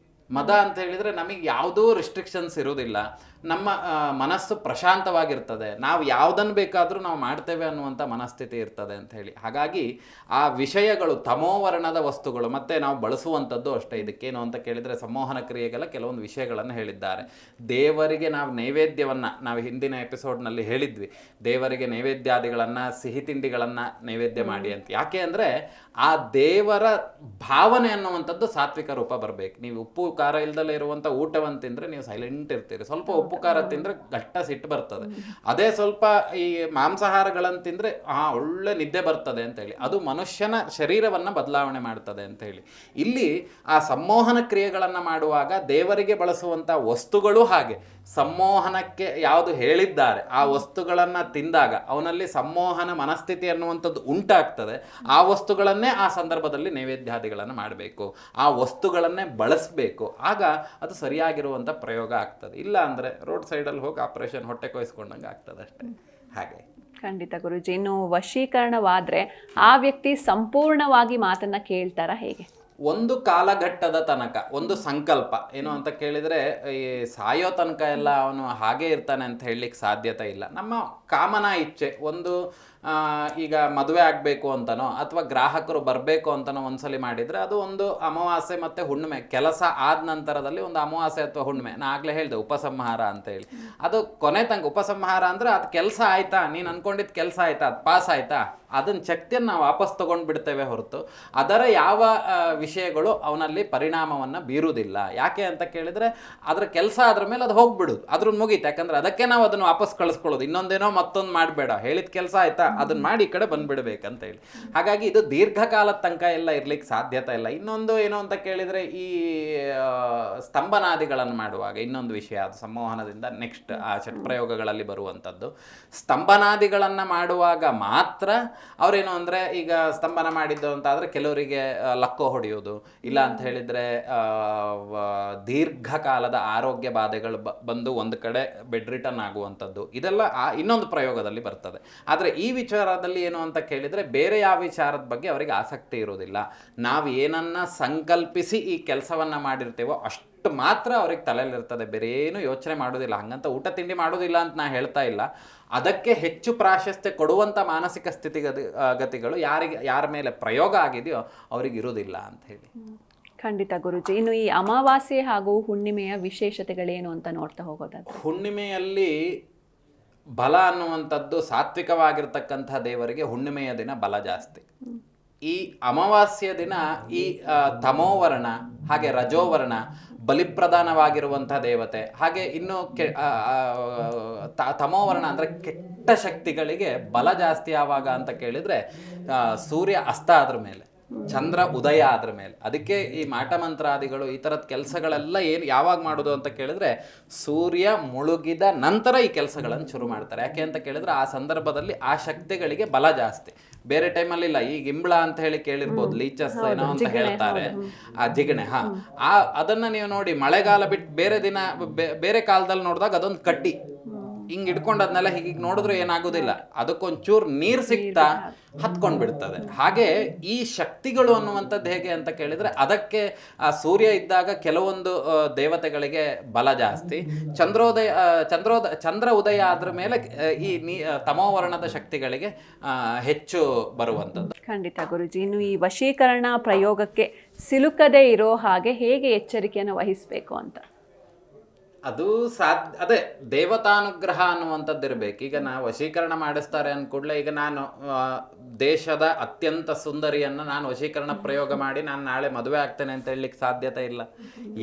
ಮದ ಅಂತ ಹೇಳಿದರೆ ನಮಗೆ ಯಾವುದೂ ರಿಸ್ಟ್ರಿಕ್ಷನ್ಸ್ ಇರೋದಿಲ್ಲ, ನಮ್ಮ ಮನಸ್ಸು ಪ್ರಶಾಂತವಾಗಿರ್ತದೆ, ನಾವು ಯಾವುದನ್ನು ಬೇಕಾದರೂ ನಾವು ಮಾಡ್ತೇವೆ ಅನ್ನುವಂಥ ಮನಸ್ಥಿತಿ ಇರ್ತದೆ ಅಂತ ಹೇಳಿ. ಹಾಗಾಗಿ ಆ ವಿಷಯಗಳು, ತಮೋವರ್ಣದ ವಸ್ತುಗಳು, ಮತ್ತು ನಾವು ಬಳಸುವಂಥದ್ದು ಅಷ್ಟೇ. ಇದಕ್ಕೇನು ಅಂತ ಕೇಳಿದರೆ, ಸಂಮೋಹನ ಕ್ರಿಯೆಗೆಲ್ಲ ಕೆಲವೊಂದು ವಿಷಯಗಳನ್ನು ಹೇಳಿದ್ದಾರೆ. ದೇವರಿಗೆ ನಾವು ನೈವೇದ್ಯವನ್ನು, ನಾವು ಹಿಂದಿನ ಎಪಿಸೋಡ್ನಲ್ಲಿ ಹೇಳಿದ್ವಿ, ದೇವರಿಗೆ ನೈವೇದ್ಯಾದಿಗಳನ್ನು, ಸಿಹಿ ತಿಂಡಿಗಳನ್ನು ನೈವೇದ್ಯ ಮಾಡಿ ಅಂತ. ಯಾಕೆ ಅಂದರೆ ಆ ದೇವರ ಭಾವನೆ ಅನ್ನುವಂಥದ್ದು ಸಾತ್ವಿಕ ರೂಪ ಬರಬೇಕು. ನೀವು ಉಪ್ಪು ಖಾರ ಇಲ್ದಲೇ ಇರುವಂಥ ಊಟವನ್ನು ತಿಂದರೆ ನೀವು ಸೈಲೆಂಟ್ ಇರ್ತೀರಿ. ಸ್ವಲ್ಪ ಉಪ್ಪು ಖಾರ ತಿಂದರೆ ಗಟ್ಟ ಸಿಟ್ಟು ಬರ್ತದೆ. ಅದೇ ಸ್ವಲ್ಪ ಈ ಮಾಂಸಾಹಾರಗಳನ್ನು ತಿಂದರೆ ಒಳ್ಳೆ ನಿದ್ದೆ ಬರ್ತದೆ ಅಂತೇಳಿ. ಅದು ಮನುಷ್ಯನ ಶರೀರವನ್ನು ಬದಲಾವಣೆ ಮಾಡ್ತದೆ ಅಂತ ಹೇಳಿ. ಇಲ್ಲಿ ಆ ಸಂಮೋಹನ ಕ್ರಿಯೆಗಳನ್ನು ಮಾಡುವಾಗ ದೇವರಿಗೆ ಬಳಸುವಂಥ ವಸ್ತುಗಳು ಹಾಗೆ ಸಂಮೋಹನಕ್ಕೆ ಯಾವುದು ಹೇಳಿದ್ದಾರೆ ಆ ವಸ್ತುಗಳನ್ನು ತಿಂದಾಗ ಅವನಲ್ಲಿ ಸಂಮೋಹನ ಮನಸ್ಥಿತಿ ಅನ್ನುವಂಥದ್ದು ಉಂಟಾಗ್ತದೆ. ಆ ವಸ್ತುಗಳನ್ನೇ ಆ ಸಂದರ್ಭದಲ್ಲಿ ನೈವೇದ್ಯಾದಿಗಳನ್ನು ಮಾಡಬೇಕು, ಆ ವಸ್ತುಗಳನ್ನೇ ಬಳಸಬೇಕು. ಆಗ ಅದು ಸರಿಯಾಗಿರುವಂಥ ಪ್ರಯೋಗ ಆಗ್ತದೆ. ಇಲ್ಲ ಅಂದರೆ ರೋಡ್ ಸೈಡಲ್ಲಿ ಹೋಗಿ ಆಪರೇಷನ್ ಹೊಟ್ಟೆ ಕೊಯ್ಸ್ಕೊಂಡಂಗೆ ಆಗ್ತದೆ ಅಷ್ಟೇ. ಹಾಗೆ ಖಂಡಿತ ಗುರುಜಿ. ಇನ್ನು ವಶೀಕರಣವಾದರೆ ಆ ವ್ಯಕ್ತಿ ಸಂಪೂರ್ಣವಾಗಿ ಮಾತನ್ನ ಕೇಳ್ತಾರಾ, ಹೇಗೆ? ಒಂದು ಕಾಲಘಟ್ಟದ ತನಕ ಒಂದು ಸಂಕಲ್ಪ ಏನು ಅಂತ ಕೇಳಿದರೆ, ಈ ಸಾಯೋ ತನಕ ಎಲ್ಲ ಅವನು ಹಾಗೇ ಇರ್ತಾನೆ ಅಂತ ಹೇಳಲಿಕ್ಕೆ ಸಾಧ್ಯತೆ ಇಲ್ಲ. ನಮ್ಮ ಕಾಮನ ಇಚ್ಛೆ ಒಂದು ಈಗ ಮದುವೆ ಆಗಬೇಕು ಅಂತನೋ ಅಥವಾ ಗ್ರಾಹಕರು ಬರಬೇಕು ಅಂತನೋ ಒಂದ್ಸಲಿ ಮಾಡಿದರೆ ಅದು ಒಂದು ಅಮಾವಾಸ್ಯೆ ಮತ್ತು ಹುಣ್ಣಿಮೆ, ಕೆಲಸ ಆದ ನಂತರದಲ್ಲಿ ಒಂದು ಅಮಾವಾಸ್ಯೆ ಅಥವಾ ಹುಣ್ಣಿಮೆ, ನಾ ಆಗಲೇ ಹೇಳಿದೆ ಉಪಸಂಹಾರ ಅಂತೇಳಿ. ಅದು ಕೊನೆ ತನಕ ಉಪಸಂಹಾರ ಅಂದರೆ ಅದು ಕೆಲಸ ಆಯಿತಾ, ನೀನು ಅಂದ್ಕೊಂಡಿದ್ದು ಕೆಲಸ ಆಯಿತಾ, ಅದು ಪಾಸ್ ಆಯಿತಾ, ಅದನ್ನ ಶಕ್ತಿಯನ್ನು ನಾವು ವಾಪಸ್ ತೊಗೊಂಡು ಬಿಡ್ತೇವೆ ಹೊರತು ಅದರ ಯಾವ ವಿಷಯಗಳು ಅವನಲ್ಲಿ ಪರಿಣಾಮವನ್ನು ಬೀರುವುದಿಲ್ಲ. ಯಾಕೆ ಅಂತ ಕೇಳಿದರೆ ಅದರ ಕೆಲಸ ಅದ್ರ ಮೇಲೆ ಅದು ಹೋಗ್ಬಿಡುದು, ಅದ್ರ ಮುಗೀತು. ಯಾಕಂದರೆ ಅದಕ್ಕೆ ನಾವು ಅದನ್ನು ವಾಪಸ್ ಕಳಿಸ್ಕೊಳ್ಳೋದು, ಇನ್ನೊಂದೇನೋ ಮತ್ತೊಂದು ಮಾಡಬೇಡ, ಹೇಳಿದ ಕೆಲಸ ಆಯಿತಾ ಅದನ್ನು ಮಾಡಿ ಈ ಕಡೆ ಬಂದುಬಿಡ್ಬೇಕಂತ ಹೇಳಿ. ಹಾಗಾಗಿ ಇದು ದೀರ್ಘಕಾಲದ ತನಕ ಎಲ್ಲ ಇರ್ಲಿಕ್ಕೆ ಸಾಧ್ಯತೆ ಇಲ್ಲ. ಇನ್ನೊಂದು ಏನು ಅಂತ ಕೇಳಿದರೆ, ಈ ಸ್ತಂಭನಾದಿಗಳನ್ನು ಮಾಡುವಾಗ ಇನ್ನೊಂದು ವಿಷಯ, ಅದು ಸಂಮೋಹನದಿಂದ ನೆಕ್ಸ್ಟ್ ಆ ಷಟ್ಪ್ರಯೋಗಗಳಲ್ಲಿ ಬರುವಂಥದ್ದು. ಸ್ತಂಭನಾದಿಗಳನ್ನು ಮಾಡುವಾಗ ಮಾತ್ರ ಅವರೇನು ಅಂದರೆ, ಈಗ ಸ್ತಂಭನ ಮಾಡಿದ್ದು ಅಂತಾದರೆ ಕೆಲವರಿಗೆ ಲಕ್ಕೋ ಹೊಡೆಯೋದು, ಇಲ್ಲ ಅಂತ ಹೇಳಿದರೆ ದೀರ್ಘಕಾಲದ ಆರೋಗ್ಯ ಬಾಧೆಗಳು ಬಂದು ಒಂದು ಕಡೆ ಬೆಡ್ ರಿಟರ್ನ್ ಆಗುವಂಥದ್ದು, ಇದೆಲ್ಲ ಇನ್ನೊಂದು ಪ್ರಯೋಗದಲ್ಲಿ ಬರ್ತದೆ. ಆದರೆ ಈ ವಿಚಾರದಲ್ಲಿ ಏನು ಅಂತ ಕೇಳಿದರೆ, ಬೇರೆ ಯಾವ ವಿಚಾರದ ಬಗ್ಗೆ ಅವರಿಗೆ ಆಸಕ್ತಿ ಇರೋದಿಲ್ಲ. ನಾವು ಏನನ್ನ ಸಂಕಲ್ಪಿಸಿ ಈ ಕೆಲಸವನ್ನು ಮಾಡಿರ್ತೀವೋ ಅಷ್ಟು ಮಾತ್ರ ಅವ್ರಿಗೆ ತಲೆಯಲ್ಲಿರ್ತದೆ, ಬೇರೆ ಏನು ಯೋಚನೆ ಮಾಡೋದಿಲ್ಲ. ಹಂಗಂತ ಊಟ ತಿಂಡಿ ಮಾಡೋದಿಲ್ಲ ಅಂತ ನಾ ಹೇಳ್ತಾ ಇಲ್ಲ. ಅದಕ್ಕೆ ಹೆಚ್ಚು ಪ್ರಾಶಸ್ತ್ಯ ಕೊಡುವಂಥ ಮಾನಸಿಕ ಗತಿಗಳು ಯಾರ ಮೇಲೆ ಪ್ರಯೋಗ ಆಗಿದೆಯೋ ಅವ್ರಿಗೆ ಇರೋದಿಲ್ಲ ಅಂತ ಹೇಳಿ. ಖಂಡಿತ ಗುರುಜಿ. ಇನ್ನು ಈ ಅಮಾವಾಸ್ಯೆ ಹಾಗೂ ಹುಣ್ಣಿಮೆಯ ವಿಶೇಷತೆಗಳೇನು ಅಂತ ನೋಡ್ತಾ ಹೋಗೋದಾದ್ರೆ, ಹುಣ್ಣಿಮೆಯಲ್ಲಿ ಬಲ ಅನ್ನುವಂಥದ್ದು ಸಾತ್ವಿಕವಾಗಿರ್ತಕ್ಕಂಥ ದೇವರಿಗೆ ಹುಣ್ಣಿಮೆಯ ದಿನ ಬಲ ಜಾಸ್ತಿ. ಈ ಅಮಾವಾಸ್ಯ ದಿನ ಈ ತಮೋವರ್ಣ ಹಾಗೆ ರಜೋವರ್ಣ ಬಲಿಪ್ರಧಾನವಾಗಿರುವಂಥ ದೇವತೆ, ಹಾಗೆ ಇನ್ನು ತಮೋವರ್ಣ ಅಂದರೆ ಕೆಟ್ಟ ಶಕ್ತಿಗಳಿಗೆ ಬಲ ಜಾಸ್ತಿ ಯಾವಾಗ ಅಂತ ಕೇಳಿದರೆ ಸೂರ್ಯ ಅಸ್ತ ಆದ್ರ ಮೇಲೆ. ಚಂದ್ರ ಉದಯ ಆದ್ರ ಮೇಲೆ. ಅದಕ್ಕೆ ಈ ಮಾಟ ಮಂತ್ರಾದಿಗಳು ಈ ಥರದ ಕೆಲಸಗಳೆಲ್ಲ ಏನು ಯಾವಾಗ ಮಾಡೋದು ಅಂತ ಕೇಳಿದ್ರೆ ಸೂರ್ಯ ಮುಳುಗಿದ ನಂತರ ಈ ಕೆಲಸಗಳನ್ನು ಶುರು ಮಾಡ್ತಾರೆ. ಯಾಕೆ ಅಂತ ಕೇಳಿದ್ರೆ ಆ ಸಂದರ್ಭದಲ್ಲಿ ಆ ಶಕ್ತಿಗಳಿಗೆ ಬಲ ಜಾಸ್ತಿ. ಬೇರೆ ಟೈಮಲ್ಲಿ ಇಲ್ಲ. ಈಗ ಇಂಬ್ಳ ಅಂತ ಹೇಳಿ ಕೇಳಿರ್ಬೋದು, ಲೀಚಸ್ ಏನೋ ಅಂತ ಹೇಳ್ತಾರೆ, ಆ ಜಿಗಣೆ. ಅದನ್ನ ನೀವು ನೋಡಿ, ಮಳೆಗಾಲ ಬಿಟ್ಟು ಬೇರೆ ದಿನ ಬೇರೆ ಕಾಲದಲ್ಲಿ ನೋಡಿದಾಗ ಅದೊಂದು ಕಡ್ಡಿ ಹಿಂಗ್ ಇಟ್ಕೊಂಡು ಅದನ್ನೆಲ್ಲ ಹೀಗೆ ನೋಡಿದ್ರೆ ಏನಾಗೋದಿಲ್ಲ, ಅದಕ್ಕೊಂಚೂರು ನೀರು ಸಿಗ್ತಾ ಹತ್ಕೊಂಡ್ ಬಿಡ್ತದೆ. ಹಾಗೆ ಈ ಶಕ್ತಿಗಳು ಅನ್ನುವಂಥದ್ದು ಹೇಗೆ ಅಂತ ಕೇಳಿದ್ರೆ ಅದಕ್ಕೆ ಆ ಸೂರ್ಯ ಇದ್ದಾಗ ಕೆಲವೊಂದು ದೇವತೆಗಳಿಗೆ ಬಲ ಜಾಸ್ತಿ, ಚಂದ್ರ ಉದಯ ಆದ್ರ ಮೇಲೆ ಈ ತಮೋವರ್ಣದ ಶಕ್ತಿಗಳಿಗೆ ಹೆಚ್ಚು ಬರುವಂಥದ್ದು. ಖಂಡಿತ ಗುರುಜಿ. ಇನ್ನು ಈ ವಶೀಕರಣ ಪ್ರಯೋಗಕ್ಕೆ ಸಿಲುಕದೇ ಇರೋ ಹಾಗೆ ಹೇಗೆ ಎಚ್ಚರಿಕೆಯನ್ನು ವಹಿಸಬೇಕು ಅಂತ? ಅದು ಅದೇ ದೇವತಾನುಗ್ರಹ ಅನ್ನುವಂಥದ್ದು ಇರಬೇಕು. ಈಗ ನಾವು ವಶೀಕರಣ ಮಾಡಿಸ್ತಾರೆ ಅಂದ್ಕೂಡ್ಲೆ ಈಗ ನಾನು ದೇಶದ ಅತ್ಯಂತ ಸುಂದರಿಯನ್ನು ನಾನು ವಶೀಕರಣ ಪ್ರಯೋಗ ಮಾಡಿ ನಾನು ನಾಳೆ ಮದುವೆ ಆಗ್ತೇನೆ ಅಂತ ಹೇಳಲಿಕ್ಕೆ ಸಾಧ್ಯತೆ ಇಲ್ಲ.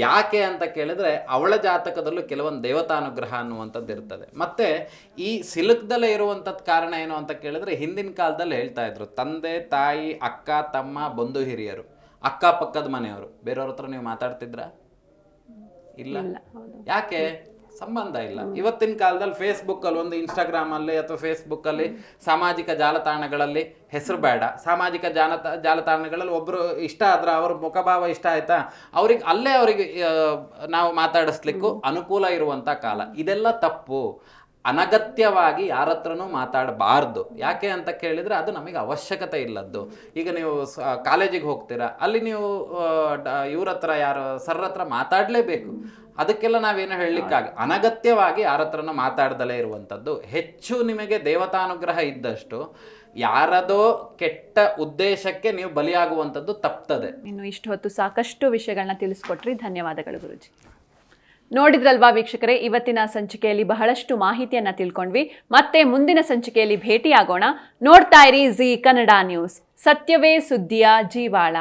ಯಾಕೆ ಅಂತ ಕೇಳಿದ್ರೆ ಅವಳ ಜಾತಕದಲ್ಲೂ ಕೆಲವೊಂದು ದೇವತಾನುಗ್ರಹ ಅನ್ನುವಂಥದ್ದು ಇರ್ತದೆ. ಮತ್ತೆ ಈ ಸಿಲುಕ್ದಲ್ಲೇ ಇರುವಂಥದ್ದು ಕಾರಣ ಏನು ಅಂತ ಕೇಳಿದ್ರೆ ಹಿಂದಿನ ಕಾಲದಲ್ಲಿ ಹೇಳ್ತಾ ಇದ್ರು, ತಂದೆ ತಾಯಿ ಅಕ್ಕ ತಮ್ಮ ಬಂಧು ಹಿರಿಯರು ಅಕ್ಕಪಕ್ಕದ ಮನೆಯವರು, ಬೇರೆಯವ್ರ ಹತ್ರ ನೀವು ಮಾತಾಡ್ತಿದ್ರ? ಇಲ್ಲ. ಯಾಕೆ? ಸಂಬಂಧ ಇಲ್ಲ. ಇವತ್ತಿನ ಕಾಲದಲ್ಲಿ ಫೇಸ್ಬುಕ್ ಅಲ್ಲಿ ಒಂದು ಇನ್ಸ್ಟಾಗ್ರಾಮ್ ಅಲ್ಲಿ ಅಥವಾ ಫೇಸ್ಬುಕ್ ಅಲ್ಲಿ ಸಾಮಾಜಿಕ ಜಾಲತಾಣಗಳಲ್ಲಿ ಹೆಸರು ಬೇಡ, ಸಾಮಾಜಿಕ ಜಾಲತಾಣಗಳಲ್ಲಿ ಒಬ್ರು ಇಷ್ಟ ಆದ್ರ ಅವ್ರ ಮುಖಭಾವ ಇಷ್ಟ ಆಯ್ತಾ ಅವ್ರಿಗೆ ನಾವು ಮಾತಾಡಿಸ್ಲಿಕ್ಕೂ ಅನುಕೂಲ ಇರುವಂತ ಕಾಲ. ಇದೆಲ್ಲ ತಪ್ಪು. ಅನಗತ್ಯವಾಗಿ ಯಾರ ಹತ್ರನೂ ಮಾತಾಡಬಾರ್ದು. ಯಾಕೆ ಅಂತ ಕೇಳಿದ್ರೆ ಅದು ನಮಗೆ ಅವಶ್ಯಕತೆ ಇಲ್ಲದ್ದು. ಈಗ ನೀವು ಕಾಲೇಜಿಗೆ ಹೋಗ್ತೀರಾ, ಅಲ್ಲಿ ನೀವು ಇವ್ರ ಹತ್ರ ಯಾರು ಸರ್ ಹತ್ರ ಮಾತಾಡಲೇಬೇಕು. ಅದಕ್ಕೆಲ್ಲ ನಾವೇನು ಅನಗತ್ಯವಾಗಿ ಯಾರ ಹತ್ರನೂ ಮಾತಾಡ್ದಲೇ ಇರುವಂಥದ್ದು. ಹೆಚ್ಚು ನಿಮಗೆ ದೇವತಾನುಗ್ರಹ ಇದ್ದಷ್ಟು ಯಾರದೋ ಕೆಟ್ಟ ಉದ್ದೇಶಕ್ಕೆ ನೀವು ಬಲಿಯಾಗುವಂಥದ್ದು ತಪ್ತದೆ. ಇನ್ನು ಇಷ್ಟು ಹೊತ್ತು ಸಾಕಷ್ಟು ವಿಷಯಗಳನ್ನ ತಿಳಿಸ್ಕೊಟ್ರಿ. ಧನ್ಯವಾದಗಳು ಗುರುಜಿ. ನೋಡಿದ್ರಲ್ವಾ ವೀಕ್ಷಕರೇ, ಇವತ್ತಿನ ಸಂಚಿಕೆಯಲ್ಲಿ ಬಹಳಷ್ಟು ಮಾಹಿತಿಯನ್ನ ತಿಳ್ಕೊಂಡ್ವಿ. ಮತ್ತೆ ಮುಂದಿನ ಸಂಚಿಕೆಯಲ್ಲಿ ಭೇಟಿಯಾಗೋಣ. ನೋಡ್ತಾ ಇರಿ ಜಿ ಕನ್ನಡ ನ್ಯೂಸ್, ಸತ್ಯವೇ ಸುದ್ದಿಯ ಜೀವಾಳ.